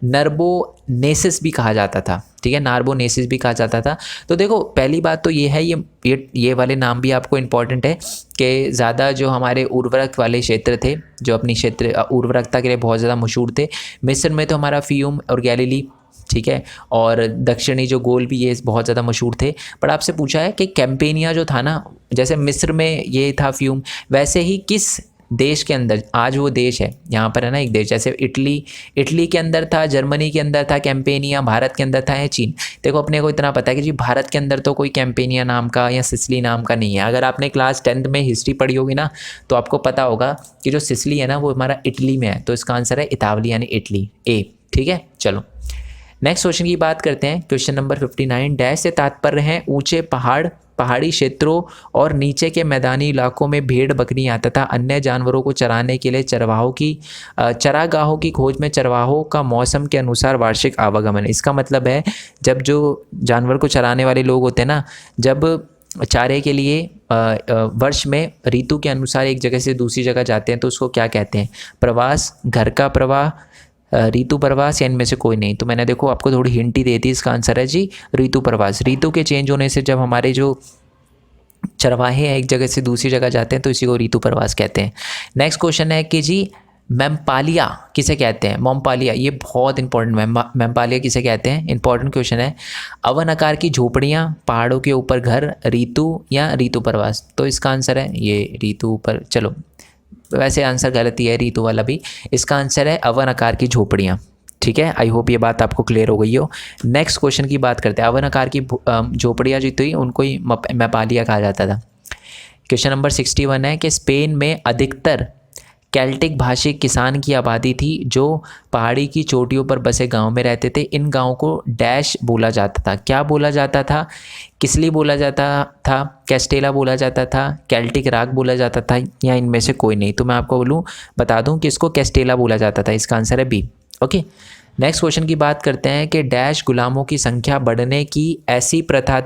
नर्बोनेसिस भी कहा जाता था, ठीक है, नार्बोनेसिस भी कहा जाता था। तो देखो, पहली बात तो ये है, ये वाले नाम भी आपको इम्पॉर्टेंट है कि ज़्यादा जो हमारे उर्वरक वाले क्षेत्र थे, जो अपनी क्षेत्र उर्वरकता के लिए बहुत ज़्यादा मशहूर थे। मिस्र में तो हमारा फ्यूम और गैलीली, ठीक है, और दक्षिणी जो गोल भी ये बहुत ज़्यादा मशहूर थे। पर आपसे पूछा है कि कैंपेनिया जो था ना, जैसे मिस्र में ये था फ्यूम, वैसे ही किस देश के अंदर, आज वो देश है यहाँ पर है ना एक देश, जैसे इटली के अंदर था, जर्मनी के अंदर था कैंपेनिया, भारत के अंदर था या चीन। देखो, अपने को इतना पता है कि जी भारत के अंदर तो कोई कैंपेनिया नाम का या सिसिली नाम का नहीं है। अगर आपने क्लास 10th में हिस्ट्री पढ़ी होगी ना, तो आपको पता होगा कि जो सिसिली है ना वो हमारा इटली में है। तो इसका आंसर है इतावली, यानी इटली, ए। ठीक है, चलो नेक्स्ट क्वेश्चन की बात करते हैं। क्वेश्चन नंबर 59, डैश से तात्पर्य है ऊंचे पहाड़ी क्षेत्रों और नीचे के मैदानी इलाकों में भेड़ बकरियां तथा अन्य जानवरों को चराने के लिए चरागाहों की खोज में चरवाहों का मौसम के अनुसार वार्षिक आवागमन। इसका मतलब है, जब जो जानवर को चराने वाले लोग होते हैं ना, जब चारे के लिए वर्ष में ऋतु के अनुसार एक जगह से दूसरी जगह जाते हैं, तो उसको क्या कहते हैं, प्रवास, घर का प्रवाह, ऋतु प्रवास, या इनमें से कोई नहीं। तो मैंने देखो आपको थोड़ी हिंट ही दी थी, इसका आंसर है जी ऋतु प्रवास। ऋतु के चेंज होने से जब हमारे जो चरवाहे हैं एक जगह से दूसरी जगह जाते हैं, तो इसी को ऋतु प्रवास कहते हैं। नेक्स्ट क्वेश्चन है कि जी मैमपालिया किसे कहते हैं, मोमपालिया, ये बहुत इंपॉर्टेंट, मैमपालिया किसे कहते हैं, इंपॉर्टेंट क्वेश्चन है। अवन आकार की झोपड़ियाँ, पहाड़ों के ऊपर घर, ऋतु या ऋतु प्रवास। तो इसका आंसर है ये ऋतु पर, चलो वैसे आंसर गलत ही है ऋतु वाला भी। इसका आंसर है अवन आकार की झोपड़ियाँ। ठीक है, आई होप ये बात आपको क्लियर हो गई हो। नेक्स्ट क्वेश्चन की बात करते हैं। अवन आकार की झोपड़ियाँ जो थी उनको ही मैपालिया कहा जाता था। क्वेश्चन नंबर 61 है कि स्पेन में अधिकतर केल्टिक भाषी किसान की आबादी थी जो पहाड़ी की चोटियों पर बसे गांव में रहते थे। इन गांवों को डैश बोला जाता था, क्या बोला जाता था, किसली बोला जाता था, कैस्टेला बोला जाता था, केल्टिक राग बोला जाता था, या इनमें से कोई नहीं। तो मैं आपको बता दूं कि इसको कैस्टेला बोला जाता था। इसका आंसर है बी। ओके, नेक्स्ट क्वेश्चन की बात करते हैं कि डैश गुलामों की संख्या बढ़ाने की ऐसी प्रथा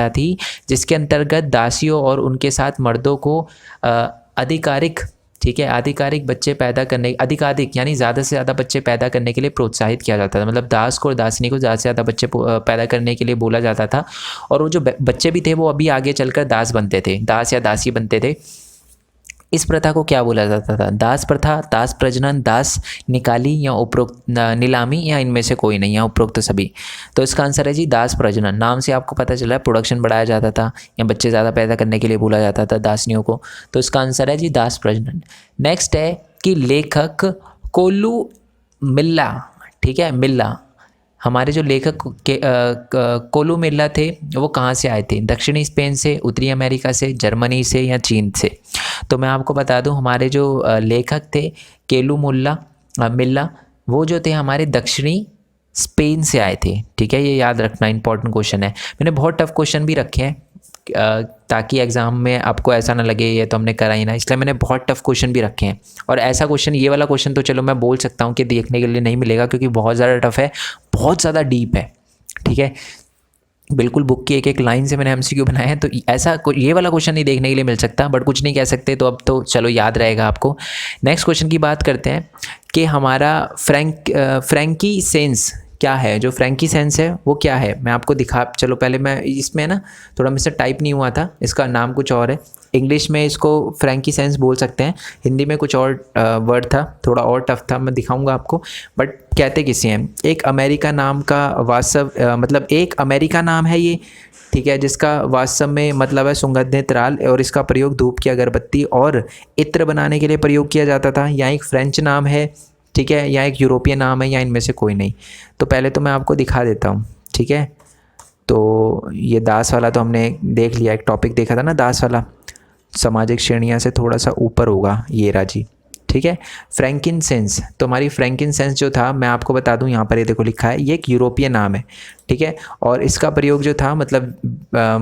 थी जिसके अंतर्गत दासियों और उनके साथ मर्दों को आधिकारिक, ठीक है, आधिकारिक बच्चे पैदा करने, अधिकाधिक यानी ज़्यादा से ज़्यादा बच्चे पैदा करने के लिए प्रोत्साहित किया जाता था। मतलब दास को और दासिनी को ज़्यादा से ज़्यादा बच्चे पैदा करने के लिए बोला जाता था, और वो जो बच्चे भी थे वो अभी आगे चलकर दास बनते थे, दास या दासी बनते थे। इस प्रथा को क्या बोला जाता था, दास प्रथा, दास प्रजनन, दास निकाली, या उपरोक्त नीलामी, या इनमें से कोई नहीं, या उपरोक्त सभी। तो इसका आंसर है जी दास प्रजनन। नाम से आपको पता चला है प्रोडक्शन बढ़ाया जाता था या बच्चे ज़्यादा पैदा करने के लिए बोला जाता था दासनियों को। तो इसका आंसर है जी दास प्रजनन। नेक्स्ट है कि लेखक कोलू मिल्ला, ठीक है, मिल्ला, हमारे जो लेखक कोलू मिल्ला थे वो कहाँ से आए थे, दक्षिणी स्पेन से, उत्तरी अमेरिका से, जर्मनी से, या चीन से। तो मैं आपको बता दूं हमारे जो लेखक थे केलू मिल्ला, वो जो थे हमारे दक्षिणी स्पेन से आए थे। ठीक है, ये याद रखना, इंपॉर्टेंट क्वेश्चन है। मैंने बहुत टफ क्वेश्चन भी रखे हैं ताकि एग्ज़ाम में आपको ऐसा ना लगे ये तो हमने करा ही ना, इसलिए मैंने बहुत टफ क्वेश्चन भी रखे हैं। और ऐसा क्वेश्चन, ये वाला क्वेश्चन तो चलो मैं बोल सकता हूँ कि देखने के लिए नहीं मिलेगा, क्योंकि बहुत ज़्यादा टफ है, बहुत ज़्यादा डीप है। ठीक है, बिल्कुल बुक की एक एक लाइन से मैंने एमसीक्यू बनाया है, तो ऐसा ये वाला क्वेश्चन नहीं देखने के लिए मिल सकता, बट कुछ नहीं कह सकते, तो अब तो चलो याद रहेगा आपको। नेक्स्ट क्वेश्चन की बात करते हैं कि हमारा फ्रैंकी सेंस क्या है। जो फ्रैंकी सेंस है वो क्या है, मैं आपको चलो पहले मैं इसमें ना थोड़ा मुझसे टाइप नहीं हुआ था, इसका नाम कुछ और है। इंग्लिश में इसको फ्रैंकी सेंस बोल सकते हैं, हिंदी में कुछ और वर्ड था, थोड़ा और टफ था, मैं दिखाऊंगा आपको। बट कहते किसी हैं, एक अमेरिका नाम का मतलब एक अमेरिका नाम है ये, ठीक है, जिसका वास्तव में मतलब है सुगंधित राल, और इसका प्रयोग धूप की अगरबत्ती और इत्र बनाने के लिए प्रयोग किया जाता था। या एक फ्रेंच नाम है, ठीक है, या एक यूरोपियन नाम है, या इनमें से कोई नहीं। तो पहले तो मैं आपको दिखा देता हूँ, ठीक है। तो ये दास वाला तो हमने देख लिया, एक टॉपिक देखा था ना दास वाला, सामाजिक श्रेणियाँ से थोड़ा सा ऊपर होगा ये राजी, ठीक है। फ्रैंकिनसेंस, तो हमारी फ्रैंकिनसेंस जो था, मैं आपको बता दूं, यहाँ पर ये देखो लिखा है, ये एक यूरोपियन नाम है, ठीक है। और इसका प्रयोग जो था, मतलब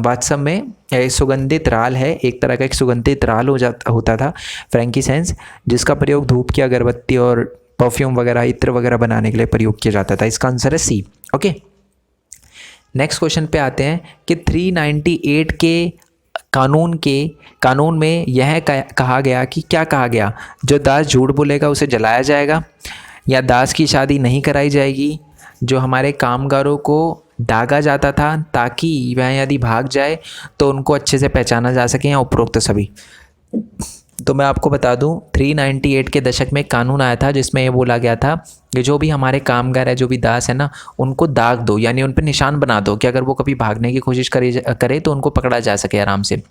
वास्तव में सुगंधित राल है, एक तरह का एक सुगंधित राल होता था फ्रैंकिनसेंस, जिसका प्रयोग धूप की अगरबत्ती और परफ्यूम वगैरह, इत्र वगैरह बनाने के लिए प्रयोग किया जाता था। इसका आंसर है सी। ओके, नेक्स्ट क्वेश्चन पे आते हैं कि 398 के कानून में यह कहा गया कि क्या कहा गया, जो दास झूठ बोलेगा उसे जलाया जाएगा, या दास की शादी नहीं कराई जाएगी, जो हमारे कामगारों को दागा जाता था ताकि वह यदि भाग जाए तो उनको अच्छे से पहचाना जा सके, या उपरोक्त सभी। तो मैं आपको बता दूं, 398 के दशक में कानून आया था जिसमें ये बोला गया था कि जो भी हमारे कामगार है, जो भी दास है ना, उनको दाग दो, यानी उन पर निशान बना दो कि अगर वो कभी भागने की कोशिश करे तो उनको पकड़ा जा सके आराम से।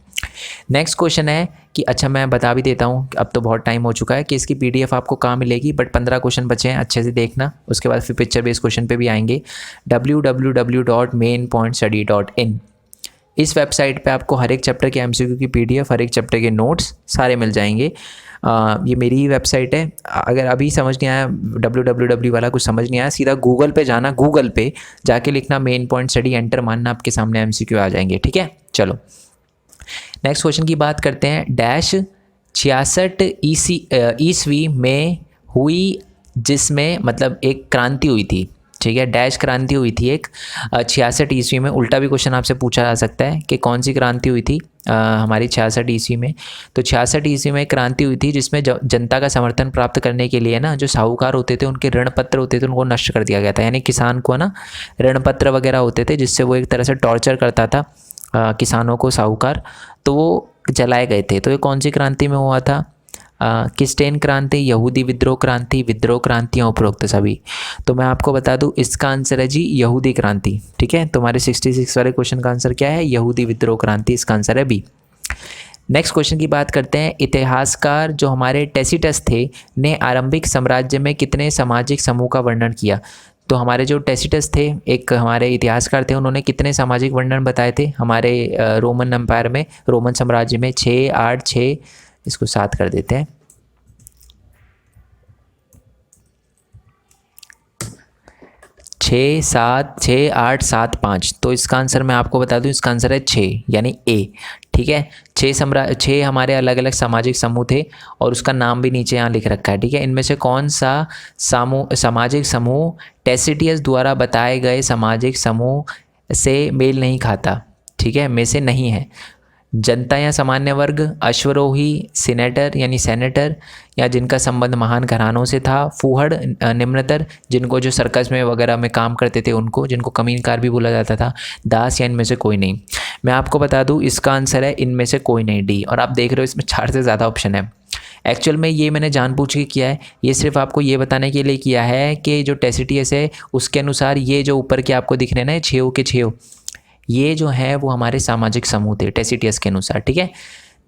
नेक्स्ट क्वेश्चन है कि, अच्छा मैं बता भी देता हूँ, अब तो बहुत टाइम हो चुका है, कि इसकी PDF आपको कहाँ मिलेगी, बट 15 क्वेश्चन बचे हैं, अच्छे से देखना, उसके बाद फिर पिक्चर बेस्ड क्वेश्चन पे भी आएंगे। www.mainpointstudy.in, इस वेबसाइट पे आपको हर एक चैप्टर के MCQ की PDF, हर एक चैप्टर के नोट्स सारे मिल जाएंगे। ये मेरी ही वेबसाइट है। अगर अभी समझ नहीं आया, www वाला कुछ समझ नहीं आया, सीधा गूगल पे जाना, गूगल पे जाके लिखना मेन पॉइंट स्टडी, एंटर मानना, आपके सामने MCQ आ जाएंगे, ठीक है। चलो नेक्स्ट क्वेश्चन की बात करते हैं। डैश 66 ईस्वी में हुई, जिसमें मतलब एक क्रांति हुई थी, ठीक है, डैश क्रांति हुई थी एक 66 ईस्वी में। उल्टा भी क्वेश्चन आपसे पूछा जा सकता है कि कौन सी क्रांति हुई थी हमारी 66 ईस्वी में। तो 66 ईस्वी में क्रांति हुई थी जिसमें जनता का समर्थन प्राप्त करने के लिए ना, जो साहूकार होते थे, उनके ऋण पत्र होते थे, उनको नष्ट कर दिया गया था। यानी किसान को ना ऋण पत्र वगैरह होते थे, जिससे वो एक तरह से टॉर्चर करता था किसानों को साहूकार, तो वो जलाए गए थे। तो ये कौन सी क्रांति में हुआ था? किस्टेन क्रांति, यहूदी विद्रोह क्रांति या उपरोक्त सभी। तो मैं आपको बता दूं, इसका आंसर है जी यहूदी क्रांति, ठीक है। तुम्हारे 66 वाले क्वेश्चन का आंसर क्या है? यहूदी विद्रोह क्रांति, इसका आंसर है बी। नेक्स्ट क्वेश्चन की बात करते हैं। इतिहासकार जो हमारे टेसिटस थे ने आरंभिक साम्राज्य में कितने सामाजिक समूह का वर्णन किया? तो हमारे जो टेसिटस थे, एक हमारे इतिहासकार थे, उन्होंने कितने सामाजिक वर्णन बताए थे हमारे रोमन एम्पायर में, रोमन साम्राज्य में? 6, 8, 6, इसको 7 कर देते हैं। 6, 7, 6, 8, 7, 5। तो इसका आंसर मैं आपको बता दूं, इसका आंसर है 6, यानी ए, ठीक है। 6 हमारे अलग अलग सामाजिक समूह थे, और उसका नाम भी नीचे यहाँ लिख रखा है, ठीक है। इनमें से कौन सा सामाजिक समूह टेसिटियस द्वारा बताए गए सामाजिक समूह से मेल नहीं खाता, ठीक है, में से नहीं है? जनता या सामान्य वर्ग, अश्वरोही, सीनेटर यानी सेनेटर, या जिनका संबंध महान घरानों से था, फूहड़ निम्नतर, जिनको जो सर्कस में वगैरह में काम करते थे उनको, जिनको कमीनकार भी बोला जाता था, दास, या इनमें से कोई नहीं। मैं आपको बता दूं, इसका आंसर है इनमें से कोई नहीं, डी। और आप देख रहे हो इसमें 4 से ज़्यादा ऑप्शन है। एक्चुअल में ये मैंने जानबूझ के किया है, ये सिर्फ आपको ये बताने के लिए किया है कि जो टेसिटियस है उसके अनुसार ये जो ऊपर के आपको दिख रहे हैं ना 6 के 6, ये जो है वो हमारे सामाजिक समूह थे टेसिटियस के अनुसार, ठीक है।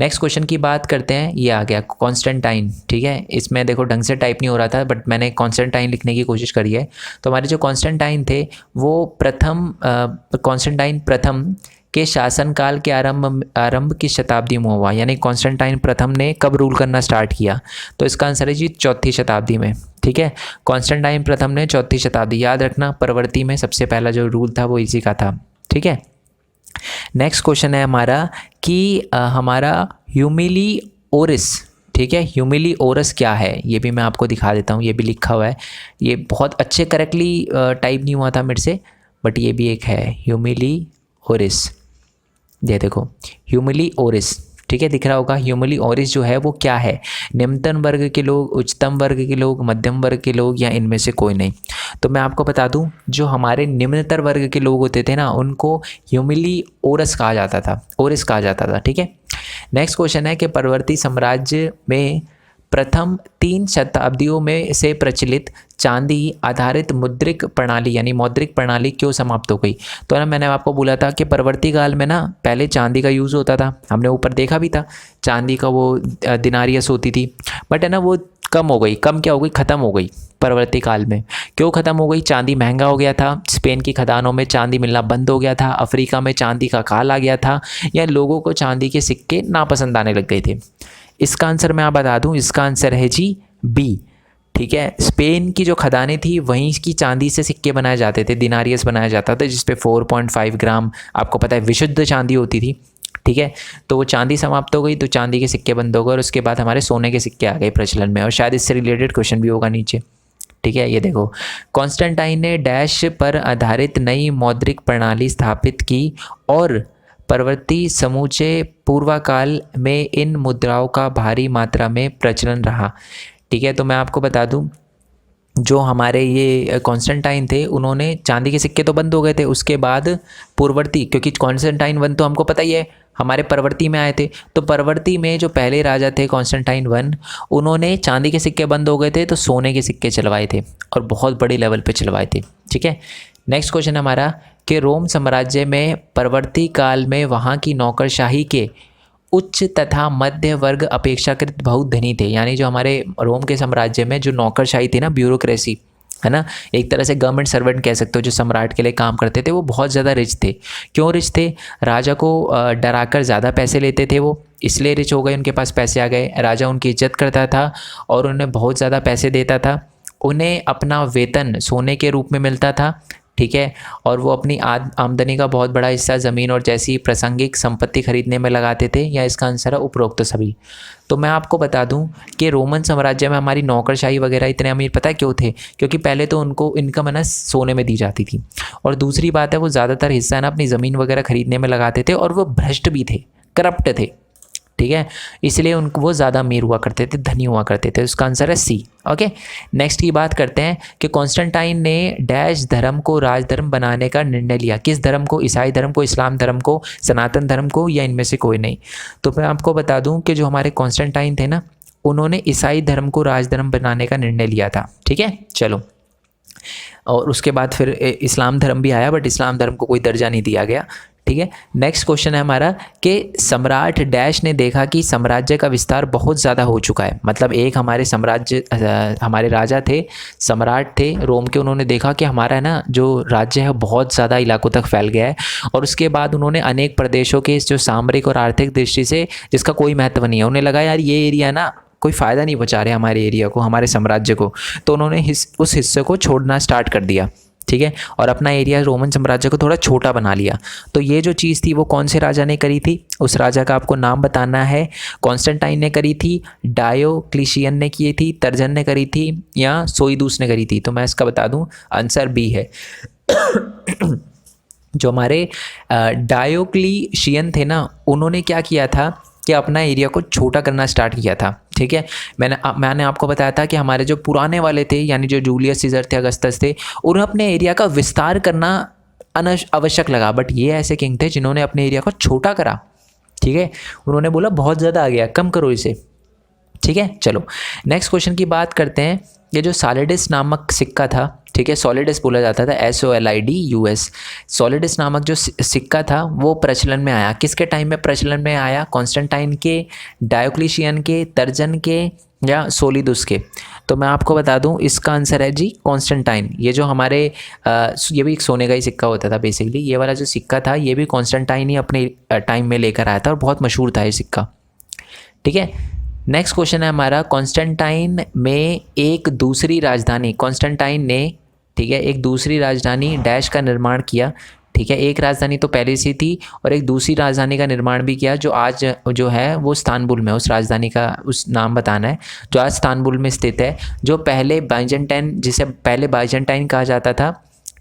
नेक्स्ट क्वेश्चन की बात करते हैं। ये आ गया कॉन्स्टेंटाइन, ठीक है। इसमें देखो ढंग से टाइप नहीं हो रहा था, बट मैंने कॉन्स्टेंटाइन लिखने की कोशिश करी है। तो हमारे जो कॉन्स्टेंटाइन थे वो कॉन्स्टेंटाइन प्रथम के शासनकाल के आरंभ की शताब्दी में हुआ, यानी कॉन्स्टेंटाइन प्रथम ने कब रूल करना स्टार्ट किया? तो इसका आंसर है जी 4वीं शताब्दी में, ठीक है। कॉन्स्टेंटाइन प्रथम ने 4वीं शताब्दी, याद रखना, परवर्ती में सबसे पहला जो रूल था वो इसी का था, ठीक है। नेक्स्ट क्वेश्चन है हमारा कि हमारा ह्यूमिली ओरस, ठीक है, ह्यूमिली ओरस क्या है? ये भी मैं आपको दिखा देता हूँ, ये भी लिखा हुआ है। ये बहुत अच्छे करेक्टली टाइप नहीं हुआ था मेरे से, बट ये भी एक है ह्यूमिली ओरिस, ये देखो ह्यूमिली ओरिस, ठीक है, दिख रहा होगा। ह्यूमिली ओरिस जो है वो क्या है, निम्नतम वर्ग के लोग, उच्चतम वर्ग के लोग, मध्यम वर्ग के लोग, या इनमें से कोई नहीं। तो मैं आपको बता दूं, जो हमारे निम्नतर वर्ग के लोग होते थे ना, उनको ह्यूमिली ओरस कहा जाता था, ओरिस कहा जाता था, ठीक है। नेक्स्ट क्वेश्चन है कि परवर्ती साम्राज्य में प्रथम 3 शताब्दियों में से प्रचलित चांदी आधारित मुद्रिक प्रणाली यानी मौद्रिक प्रणाली क्यों समाप्त हो गई। तो ना मैंने आपको बोला था कि परवर्ती काल में ना पहले चांदी का यूज़ होता था, हमने ऊपर देखा भी था, चांदी का वो दिनारियस होती थी, बट है ना वो कम हो गई। कम क्या हो गई, ख़त्म हो गई परवर्ती काल में। क्यों ख़त्म हो गई, चांदी महंगा हो गया था, स्पेन की खदानों में चांदी मिलना बंद हो गया था, अफ्रीका में चांदी का काल आ गया था, या लोगों को चांदी के सिक्के नापसंद आने लग गए थे। इसका आंसर मैं आप बता दूं, इसका आंसर है जी बी, ठीक है। स्पेन की जो खदानें थी वहीं की चांदी से सिक्के बनाए जाते थे, दिनारियस बनाया जाता था, जिसपे 4.5 ग्राम आपको पता है विशुद्ध चांदी होती थी, ठीक है। तो वो चांदी समाप्त हो गई, तो चांदी के सिक्के बंद हो गए, और उसके बाद हमारे सोने के सिक्के आ गए प्रचलन में, और शायद इससे रिलेटेड क्वेश्चन भी होगा नीचे, ठीक है। ये देखो, कॉन्स्टेंटाइन ने डैश पर आधारित नई मौद्रिक प्रणाली स्थापित की और परवर्ती समूचे पूर्वकाल में इन मुद्राओं का भारी मात्रा में प्रचलन रहा, ठीक है। तो मैं आपको बता दूं, जो हमारे ये कॉन्स्टेंटाइन थे उन्होंने, चांदी के सिक्के तो बंद हो गए थे, उसके बाद पूर्ववर्ती, क्योंकि कॉन्स्टेंटाइन 1 तो हमको पता ही है हमारे परवर्ती में आए थे, तो परवर्ती में जो पहले राजा थे कॉन्स्टेंटाइन 1, उन्होंने चांदी के सिक्के बंद हो गए थे तो सोने के सिक्के चलवाए थे, और बहुत बड़े लेवल पे चलवाए थे, ठीक है। नेक्स्ट क्वेश्चन हमारा कि रोम साम्राज्य में परवर्ती काल में वहाँ की नौकरशाही के उच्च तथा मध्य वर्ग अपेक्षाकृत बहुत धनी थे। यानी जो हमारे रोम के साम्राज्य में जो नौकरशाही थी ना, ब्यूरोक्रेसी है ना, एक तरह से गवर्नमेंट सर्वेंट कह सकते हो, जो सम्राट के लिए काम करते थे, वो बहुत ज़्यादा रिच थे। क्यों रिच थे, राजा को डराकर ज़्यादा पैसे लेते थे वो, इसलिए रिच हो गए, उनके पास पैसे आ गए। राजा उनकी इज्जत करता था और उन्हें बहुत ज़्यादा पैसे देता था। उन्हें अपना वेतन सोने के रूप में मिलता था, ठीक है, और वो अपनी आमदनी का बहुत बड़ा हिस्सा ज़मीन और जैसी प्रासंगिक संपत्ति खरीदने में लगाते थे, या इसका आंसर है उपरोक्त सभी। तो मैं आपको बता दूं कि रोमन साम्राज्य में हमारी नौकरशाही वगैरह इतने अमीर पता है क्यों थे, क्योंकि पहले तो उनको इनकम है ना सोने में दी जाती थी, और दूसरी बात है वो ज़्यादातर हिस्सा ना अपनी ज़मीन वगैरह खरीदने में लगाते थे, और वो भ्रष्ट भी थे, करप्ट थे, ठीक है, इसलिए उनको वो ज़्यादा अमीर हुआ करते थे, धनी हुआ करते थे। उसका आंसर है सी। ओके, नेक्स्ट की बात करते हैं कि कॉन्स्टेंटाइन ने डैश धर्म को राजधर्म बनाने का निर्णय लिया। किस धर्म को, ईसाई धर्म को, इस्लाम धर्म को, सनातन धर्म को, या इनमें से कोई नहीं। तो मैं आपको बता दूं कि जो हमारे कॉन्स्टेंटाइन थे ना, उन्होंने ईसाई धर्म को राजधर्म बनाने का निर्णय लिया था, ठीक है। चलो, और उसके बाद फिर इस्लाम धर्म भी आया, बट इस्लाम धर्म को कोई दर्जा नहीं दिया गया, ठीक है। नेक्स्ट क्वेश्चन है हमारा कि सम्राट डैश ने देखा कि साम्राज्य का विस्तार बहुत ज़्यादा हो चुका है। मतलब एक हमारे साम्राज्य, हमारे राजा थे, सम्राट थे रोम के, उन्होंने देखा कि हमारा है ना जो राज्य है बहुत ज़्यादा इलाकों तक फैल गया है, और उसके बाद उन्होंने अनेक प्रदेशों के जो सामरिक और आर्थिक दृष्टि से जिसका कोई महत्व नहीं है, उन्हें लगा यार ये एरिया ना कोई फ़ायदा नहीं पहुँचा रहे हमारे एरिया को, हमारे साम्राज्य को, तो उन्होंने उस हिस्से को छोड़ना स्टार्ट कर दिया, ठीक है, और अपना एरिया रोमन साम्राज्य को थोड़ा छोटा बना लिया। तो ये जो चीज़ थी वो कौन से राजा ने करी थी, उस राजा का आपको नाम बताना है। कॉन्स्टेंटाइन ने करी थी, डायोक्लिशियन ने की थी, तर्जन ने करी थी, या सोइदुस ने करी थी। तो मैं इसका बता दूं, आंसर बी है। जो हमारे डायोक्लिशियन थे ना, उन्होंने क्या किया था कि अपना एरिया को छोटा करना स्टार्ट किया था, ठीक है। मैंने आपको बताया था कि हमारे जो पुराने वाले थे, यानी जो जूलियस सीजर थे, अगस्टस थे, उन्हें अपने एरिया का विस्तार करना आवश्यक लगा, बट ये ऐसे किंग थे जिन्होंने अपने एरिया को छोटा करा, ठीक है। उन्होंने बोला बहुत ज़्यादा आ गया, कम करो इसे, ठीक है। चलो, नेक्स्ट क्वेश्चन की बात करते हैं। ये जो सॉलिडस नामक सिक्का था, ठीक है, सॉलिडस बोला जाता था, SOLIDUS। सॉलिडस नामक जो सिक्का था वो प्रचलन में आया, किसके टाइम में प्रचलन में आया, कॉन्स्टेंटाइन के, डायोक्लिशियन के, तर्जन के, या सोलिदुस के। तो मैं आपको बता दूं, इसका आंसर है जी कॉन्स्टेंटाइन। ये जो हमारे ये भी एक सोने का ही सिक्का होता था बेसिकली, ये वाला जो सिक्का था ये भी कॉन्स्टेंटाइन ही अपने टाइम में लेकर आया था, और बहुत मशहूर था ये सिक्का, ठीक है। नेक्स्ट क्वेश्चन है हमारा, कॉन्स्टेंटाइन में एक दूसरी राजधानी, कॉन्स्टेंटाइन ने, ठीक है, एक दूसरी राजधानी डैश का निर्माण किया, ठीक है। एक राजधानी तो पहले से थी, और एक दूसरी राजधानी का निर्माण भी किया, जो आज जो है वो इस्तांबुल में, उस राजधानी का उस नाम बताना है जो आज इस्तांबुल में स्थित है, जो पहले बाइजेंटाइन, जिसे पहले बाइजेंटाइन कहा जाता था,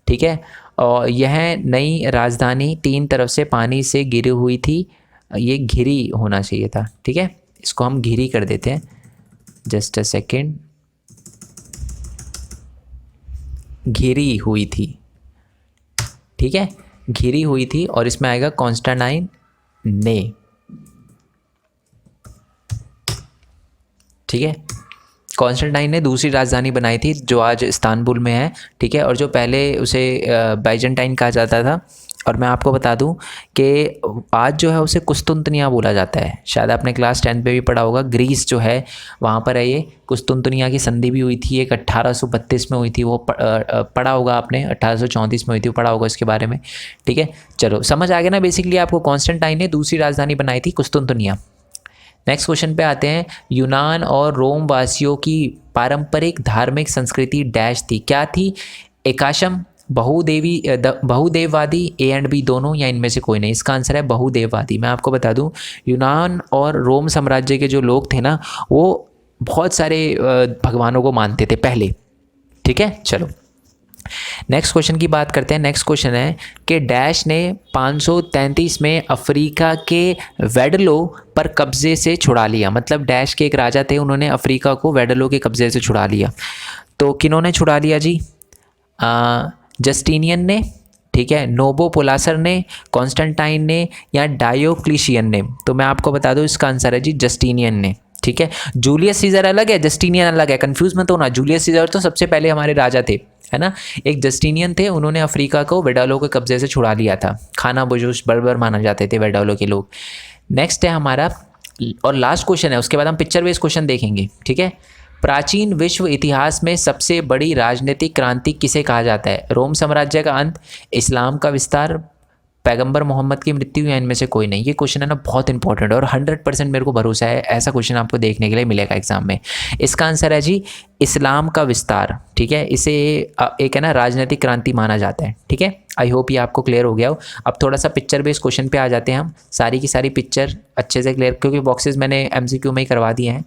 ठीक है, और यह नई राजधानी 3 तरफ से पानी से घिरी हुई थी। ये घिरी होना चाहिए था, ठीक है, इसको हम घिरी कर देते हैं। जस्ट अ सेकेंड, घिरी हुई थी, ठीक है, घिरी हुई थी। और इसमें आएगा कॉन्स्टेंटाइन ने, ठीक है। कॉन्स्टेंटाइन ने दूसरी राजधानी बनाई थी जो आज इस्तांबुल में है, ठीक है, और जो पहले उसे बाइजेंटाइन कहा जाता था। और मैं आपको बता दूं कि आज जो है उसे कुस्तुनतनिया बोला जाता है। शायद आपने क्लास 10 पे भी पढ़ा होगा। ग्रीस जो है वहाँ पर है ये। कुस्तुनतनिया की संधि भी हुई थी एक 1832 में हुई थी, वो पढ़ा होगा आपने। 1834 में हुई थी, पढ़ा होगा इसके बारे में, ठीक है। चलो समझ आ गया ना। बेसिकली आपको कॉन्स्टेंटाइन ने दूसरी राजधानी बनाई थी कुस्तुनतनिया। नेक्स्ट क्वेश्चन पे आते हैं। यूनान और रोम वासियों की पारंपरिक धार्मिक संस्कृति डैश थी, क्या थी? एकाशम, बहुदेववादी, ए एंड बी दोनों, या इनमें से कोई नहीं। इसका आंसर है बहुदेववादी। मैं आपको बता दूं यूनान और रोम साम्राज्य के जो लोग थे ना, वो बहुत सारे भगवानों को मानते थे पहले, ठीक है। चलो नेक्स्ट क्वेश्चन की बात करते हैं। नेक्स्ट क्वेश्चन है कि डैश ने 533 में अफ्रीका के वेडलो पर कब्जे से छुड़ा लिया। मतलब डैश के एक राजा थे, उन्होंने अफ्रीका को वेडलो के कब्जे से छुड़ा लिया। तो किन्होंने छुड़ा लिया जी? जस्टिनियन ने, ठीक है, नोबोपोलासर ने, कॉन्स्टेंटाइन ने, या डायोक्लिशियन ने। तो मैं आपको बता दूं इसका आंसर है जी जस्टिनियन ने, ठीक है। जूलियस सीजर अलग है, जस्टिनियन अलग है, कंफ्यूज मत होना। जूलियस सीजर तो सबसे पहले हमारे राजा थे, है ना। एक जस्टिनियन थे, उन्होंने अफ्रीका को वेडालो के कब्जे से छुड़ा लिया था। खाना बजूश बर्बर माना जाते थे वेडालो के लोग। नेक्स्ट है हमारा और लास्ट क्वेश्चन है, उसके बाद हम पिक्चर बेस्ड क्वेश्चन देखेंगे, ठीक है। प्राचीन विश्व इतिहास में सबसे बड़ी राजनीतिक क्रांति किसे कहा जाता है? रोम साम्राज्य का अंत, इस्लाम का विस्तार, पैगंबर मोहम्मद की मृत्यु, या इनमें से कोई नहीं। ये क्वेश्चन है ना बहुत इंपॉर्टेंट और 100% मेरे को भरोसा है ऐसा क्वेश्चन आपको देखने के लिए मिलेगा एग्जाम में। इसका आंसर है जी इस्लाम का विस्तार, ठीक है। इसे एक है ना राजनीतिक क्रांति माना जाता है, ठीक है। आई होप ये आपको क्लियर हो गया हो। अब थोड़ा सा पिक्चर बेस्ड क्वेश्चन पे आ जाते हैं हम। सारी की सारी पिक्चर अच्छे से क्लियर, क्योंकि बॉक्सेस मैंने MCQ में ही करवा दिए हैं,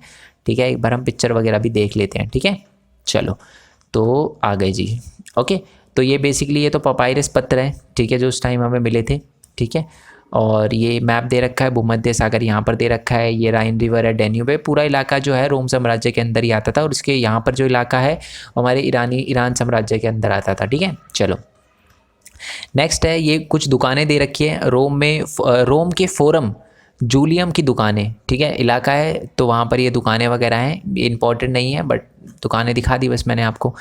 ठीक है। एक बार हम पिक्चर वगैरह भी देख लेते हैं, ठीक है। चलो तो आ गए जी, ओके। तो ये बेसिकली ये तो पपायरस पत्र है, ठीक है, जो उस टाइम हमें मिले थे, ठीक है। और ये मैप दे रखा है, भूमध्य सागर यहाँ पर दे रखा है, ये राइन रिवर है, डेन्यूब है। पूरा इलाका जो है रोम साम्राज्य के अंदर ही आता था, और इसके यहाँ पर जो इलाका है हमारे ईरान साम्राज्य के अंदर आता था, ठीक है। चलो नेक्स्ट है, ये कुछ दुकानें दे रखी है रोम में, रोम के फोरम जूलियम की दुकानें, ठीक है, इलाका है तो वहाँ पर ये दुकानें वगैरह हैं। ये इंपॉर्टेंट नहीं है बट दुकानें दिखा दी बस मैंने आपको।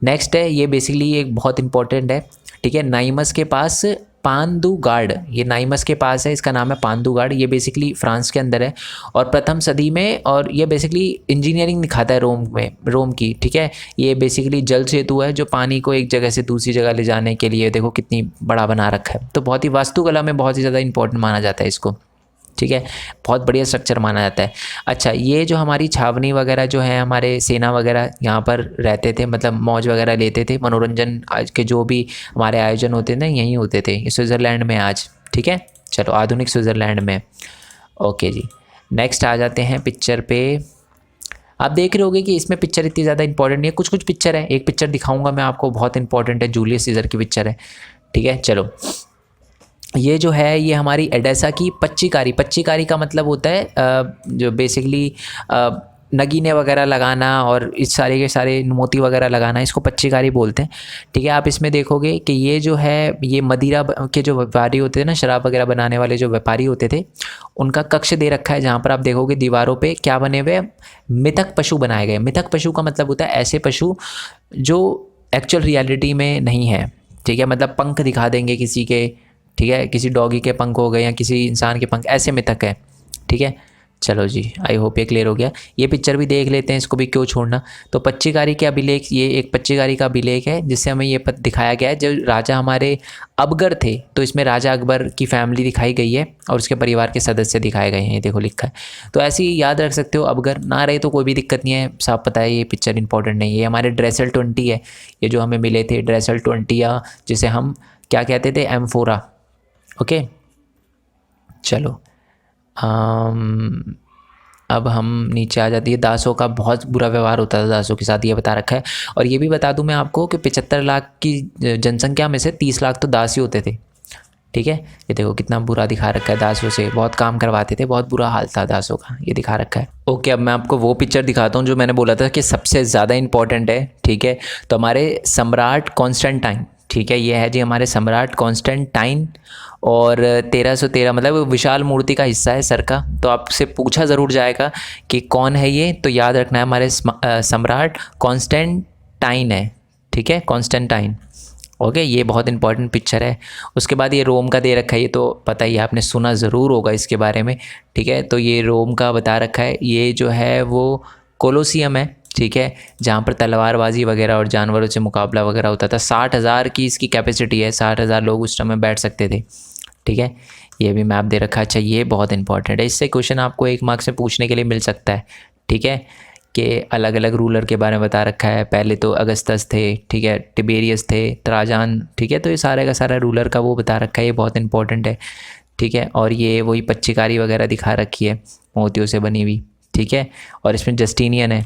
नेक्स्ट है, ये बेसिकली एक बहुत इंपॉर्टेंट है, ठीक है, नाइमस के पास पांदू गार्ड, ये नाइमस के पास है, इसका नाम है पांदू गार्ड। ये बेसिकली फ्रांस के अंदर है और प्रथम सदी में, और ये बेसिकली इंजीनियरिंग दिखाता है रोम की, ठीक है। ये बेसिकली जल सेतु है जो पानी को एक जगह से दूसरी जगह ले जाने के लिए, देखो कितनी बड़ा बना रखा है। तो बहुत ही वास्तुकला में बहुत ही ज़्यादा इंपॉर्टेंट माना जाता है इसको, ठीक है। बहुत बढ़िया स्ट्रक्चर माना जाता है। अच्छा, ये जो हमारी छावनी वगैरह जो है, हमारे सेना वगैरह यहाँ पर रहते थे, मतलब मौज वगैरह लेते थे। मनोरंजन आज के जो भी हमारे आयोजन होते थे यहीं होते थे, स्विट्ज़रलैंड में आज, ठीक है। चलो आधुनिक स्विट्ज़रलैंड में, ओके जी। नेक्स्ट आ जाते हैं पिक्चर पे। आप देख रहे होगे कि इसमें पिक्चर इतनी ज़्यादा इंपॉर्टेंट नहीं है, कुछ कुछ पिक्चर है। एक पिक्चर दिखाऊंगा मैं आपको, बहुत इंपॉर्टेंट है, जूलियस सीजर की पिक्चर है, ठीक है। चलो ये जो है ये हमारी एडेसा की पच्चीकारी। पच्चीकारी का मतलब होता है जो बेसिकली नगीने वगैरह लगाना और इस सारे के सारे मोती वगैरह लगाना, इसको पच्चीकारी बोलते हैं, ठीक है। आप इसमें देखोगे कि ये जो है ये मदिरा के जो व्यापारी होते थे ना, शराब वगैरह बनाने वाले जो व्यापारी होते थे, उनका कक्ष दे रखा है, जहाँ पर आप देखोगे दीवारों पे क्या बने हुए, मिथक पशु बनाए गए। मिथक पशु का मतलब होता है ऐसे पशु जो एक्चुअल रियलिटी में नहीं है, ठीक है। मतलब पंख दिखा देंगे किसी के, ठीक है, किसी डॉगी के पंख हो गए या किसी इंसान के पंख, ऐसे मिथक है, ठीक है। चलो जी, आई होप ये क्लियर हो गया। ये पिक्चर भी देख लेते हैं, इसको भी क्यों छोड़ना। तो पच्चीकारी के अभिलेख, ये एक पच्चीकारी का अभिलेख है जिससे हमें ये दिखाया गया है जो राजा हमारे अकबर थे, तो इसमें राजा अकबर की फैमिली दिखाई गई है और उसके परिवार के सदस्य दिखाए गए हैं, ये देखो लिखा है। तो ऐसे ही याद रख सकते हो, अकबर ना रहे तो कोई भी दिक्कत नहीं है, साफ पता है ये पिक्चर इंपॉर्टेंट नहीं है। ये हमारे ड्रेसल 20 है, ये जो हमें मिले थे ड्रेसल 20, या जिसे हम क्या कहते थे, एम्फोरा, ओके। चलो अब हम नीचे आ जाती है। दासों का बहुत बुरा व्यवहार होता था दासों के साथ, ये बता रखा है। और ये भी बता दूं मैं आपको कि 75 लाख की जनसंख्या में से 30 लाख तो दास ही होते थे। ठीक है, ये देखो कितना बुरा दिखा रखा है, दासों से बहुत काम करवाते थे, बहुत बुरा हाल था दासों का, ये दिखा रखा है। ओके, अब मैं आपको वो पिक्चर दिखाता हूँ जो मैंने बोला था कि सबसे ज़्यादा इंपॉर्टेंट है। ठीक है, तो हमारे सम्राट कॉन्स्टेंटाइन, ठीक है, ये है जी हमारे सम्राट कॉन्स्टेंटाइन। और 1313 मतलब विशाल मूर्ति का हिस्सा है सर का। तो आपसे पूछा ज़रूर जाएगा कि कौन है ये, तो याद रखना है हमारे सम्राट कॉन्स्टेंटाइन है। ठीक है, कॉन्स्टेंटाइन। ओके, ये बहुत इंपॉर्टेंट पिक्चर है। उसके बाद ये रोम का दे रखा है, ये तो पता ही है, आपने सुना ज़रूर होगा इसके बारे में। ठीक है, तो ये रोम का बता रखा है। ये जो है वो कोलोसियम है, ठीक है, जहाँ पर तलवारबाजी वगैरह और जानवरों से मुकाबला वगैरह होता था। 60,000 की इसकी कैपेसिटी है, 60,000 लोग उस समय बैठ सकते थे। ठीक है, ये भी मैप दे रखा है। अच्छा, ये बहुत इंपॉर्टेंट है, इससे क्वेश्चन आपको 1 मार्क्स में पूछने के लिए मिल सकता है। ठीक है, कि अलग अलग रूलर के बारे में बता रखा है। पहले तो अगस्तस थे, ठीक है, टिबेरियस थे, त्राजान, ठीक है, तो ये सारे का सारा रूलर का वो बता रखा है, ये बहुत इंपॉर्टेंट है। ठीक है, और ये वही पच्चीकारी वगैरह दिखा रखी है मोतियों से बनी हुई। ठीक है, और इसमें जस्टिनियन है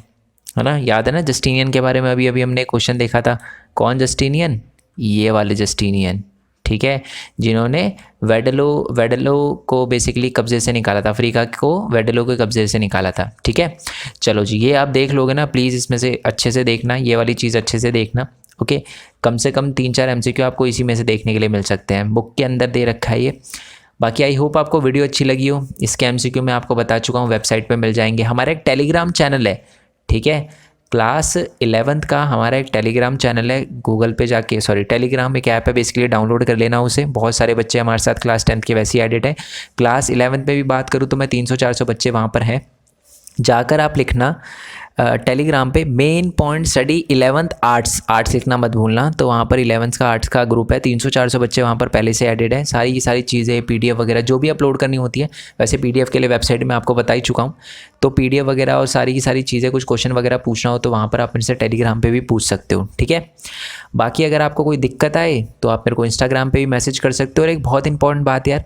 ना, याद है ना जस्टिनियन के बारे में, अभी अभी हमने क्वेश्चन देखा था। कौन जस्टिनियन? ये वाले जस्टिनियन, ठीक है, जिन्होंने वेडलो को बेसिकली कब्जे से निकाला था, अफ्रीका को वेडलो के कब्जे से निकाला था। ठीक है, चलो जी, ये आप देख लोगे ना, प्लीज़ इसमें से अच्छे से देखना, ये वाली चीज़ अच्छे से देखना। ओके, कम से कम 3-4 MCQ आपको इसी में से देखने के लिए मिल सकते हैं, बुक के अंदर दे रखा है ये। बाकी आई होप आपको वीडियो अच्छी लगी हो। इसके MCQ मैं आपको बता चुका हूँ, वेबसाइट पर मिल जाएंगे। हमारा एक टेलीग्राम चैनल है, ठीक है, क्लास 11th का हमारा एक टेलीग्राम चैनल है, गूगल पे जाके, सॉरी टेलीग्राम एक ऐप है, बेसिकली डाउनलोड कर लेना उसे। बहुत सारे बच्चे हमारे साथ क्लास 10th के वैसे ही एडिट है। क्लास 11th पे भी बात करूँ तो मैं 300-400 बच्चे वहाँ पर हैं। जाकर आप लिखना टेलीग्राम पे main point study 11th arts लिखना मत भूलना। तो वहाँ पर 11th का आर्ट्स का ग्रुप है, 300-400 बच्चे वहाँ पर पहले से एडेड है। सारी की सारी चीज़ें PDF वगैरह जो भी अपलोड करनी होती है, वैसे PDF के लिए वेबसाइट में आपको बता ही चुका हूँ। तो PDF वगैरह और सारी की सारी चीज़ें, कुछ क्वेश्चन वगैरह पूछना हो तो वहाँ पर आप इनसे टेलीग्राम पर भी पूछ सकते हो। ठीक है, बाकी अगर आपको कोई दिक्कत आए तो आप मेरे को इंस्टाग्राम पर भी मैसेज कर सकते हो। और एक बहुत इंपॉर्टेंट बात यार,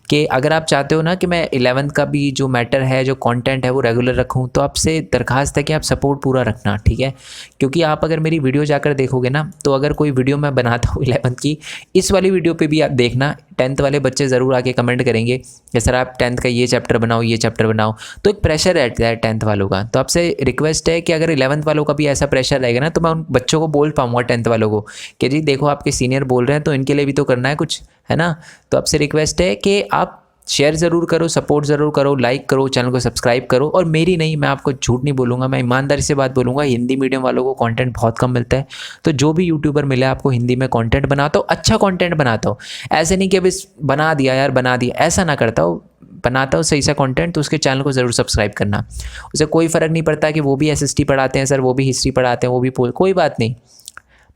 कि अगर आप चाहते हो ना कि मैं 11th का भी जो मैटर है, जो कंटेंट है वो रेगुलर रखूं, तो आपसे दरखास्त है कि आप सपोर्ट पूरा रखना। ठीक है, क्योंकि आप अगर मेरी वीडियो जाकर देखोगे ना, तो अगर कोई वीडियो मैं बनाता हूँ 11th की, इस वाली वीडियो पे भी आप देखना, 10th वाले बच्चे ज़रूर आके कमेंट करेंगे कि सर आप 10th का ये चैप्टर बनाओ, ये चैप्टर बनाओ। तो एक प्रेशर रहता है 10th वालों का। तो आपसे रिक्वेस्ट है कि अगर 11th वालों का भी ऐसा प्रेशर रहेगा ना, तो मैं उन बच्चों को बोल पाऊँगा 10th वालों को कि जी देखो आपके सीनियर बोल रहे हैं, तो इनके लिए भी तो करना है कुछ, है ना। तो आपसे रिक्वेस्ट है कि आप शेयर ज़रूर करो, सपोर्ट ज़रूर करो, लाइक करो, चैनल को सब्सक्राइब करो। और मेरी नहीं, मैं आपको झूठ नहीं बोलूँगा, मैं ईमानदारी से बात बोलूँगा, हिंदी मीडियम वालों को कंटेंट बहुत कम मिलता है। तो जो भी यूट्यूबर मिले आपको हिंदी में कंटेंट बनाता हो, अच्छा कंटेंट बनाता हो, ऐसे नहीं कि बस बना दिया यार बना दिया, ऐसा ना करता हो, बनाता हो सही सा कंटेंट, तो उसके चैनल को ज़रूर सब्सक्राइब करना। उसे कोई फ़र्क नहीं पड़ता कि वो भी SST पढ़ाते हैं सर, वो भी हिस्ट्री पढ़ाते हैं, वो भी कोई बात नहीं,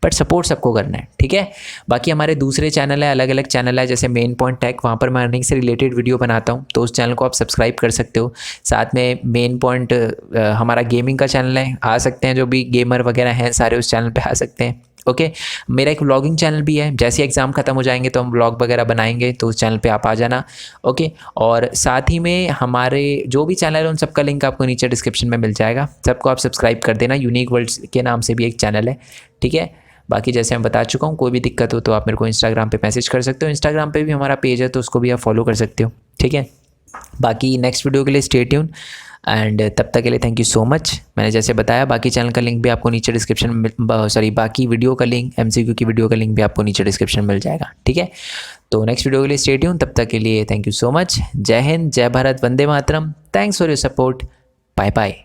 बट सपोर्ट सबको करना है। ठीक है, बाकी हमारे दूसरे चैनल है, अलग अलग चैनल है, जैसे मेन पॉइंट टेक, वहाँ पर मैं अर्निंग से रिलेटेड वीडियो बनाता हूँ, तो उस चैनल को आप सब्सक्राइब कर सकते हो। साथ में मेन पॉइंट हमारा गेमिंग का चैनल है, आ सकते हैं जो भी गेमर वगैरह हैं सारे उस चैनल पे आ सकते हैं। ओके, मेरा एक व्लॉगिंग चैनल भी है, जैसे एग्ज़ाम ख़त्म हो जाएंगे तो हम व्लॉग वगैरह बनाएंगे, तो उस चैनल पे आप आ जाना। ओके, और साथ ही में हमारे जो भी चैनल है उन सबका लिंक आपको नीचे डिस्क्रिप्शन में मिल जाएगा, सबको आप सब्सक्राइब कर देना। यूनिक वर्ल्ड्स के नाम से भी एक चैनल है। ठीक है, बाकी जैसे मैं बता चुका हूँ, कोई भी दिक्कत हो तो आप मेरे को इंस्टाग्राम पे मैसेज कर सकते हो। इंस्टाग्राम पे भी हमारा पेज है, तो उसको भी आप फॉलो कर सकते हो। ठीक है, बाकी नेक्स्ट वीडियो के लिए स्टे ट्यून, एंड तब तक के लिए थैंक यू सो मच। मैंने जैसे बताया, बाकी चैनल का लिंक भी आपको नीचे डिस्क्रिप्शन में, सॉरी बाकी वीडियो का लिंक, MCQ की वीडियो का लिंक भी आपको नीचे डिस्क्रिप्शन में मिल जाएगा। ठीक है, तो नेक्स्ट वीडियो के लिए स्टे ट्यून, तब तक के लिए थैंक यू सो मच। जय हिंद, जय भारत, वंदे मातरम। Thanks for your support, bye bye.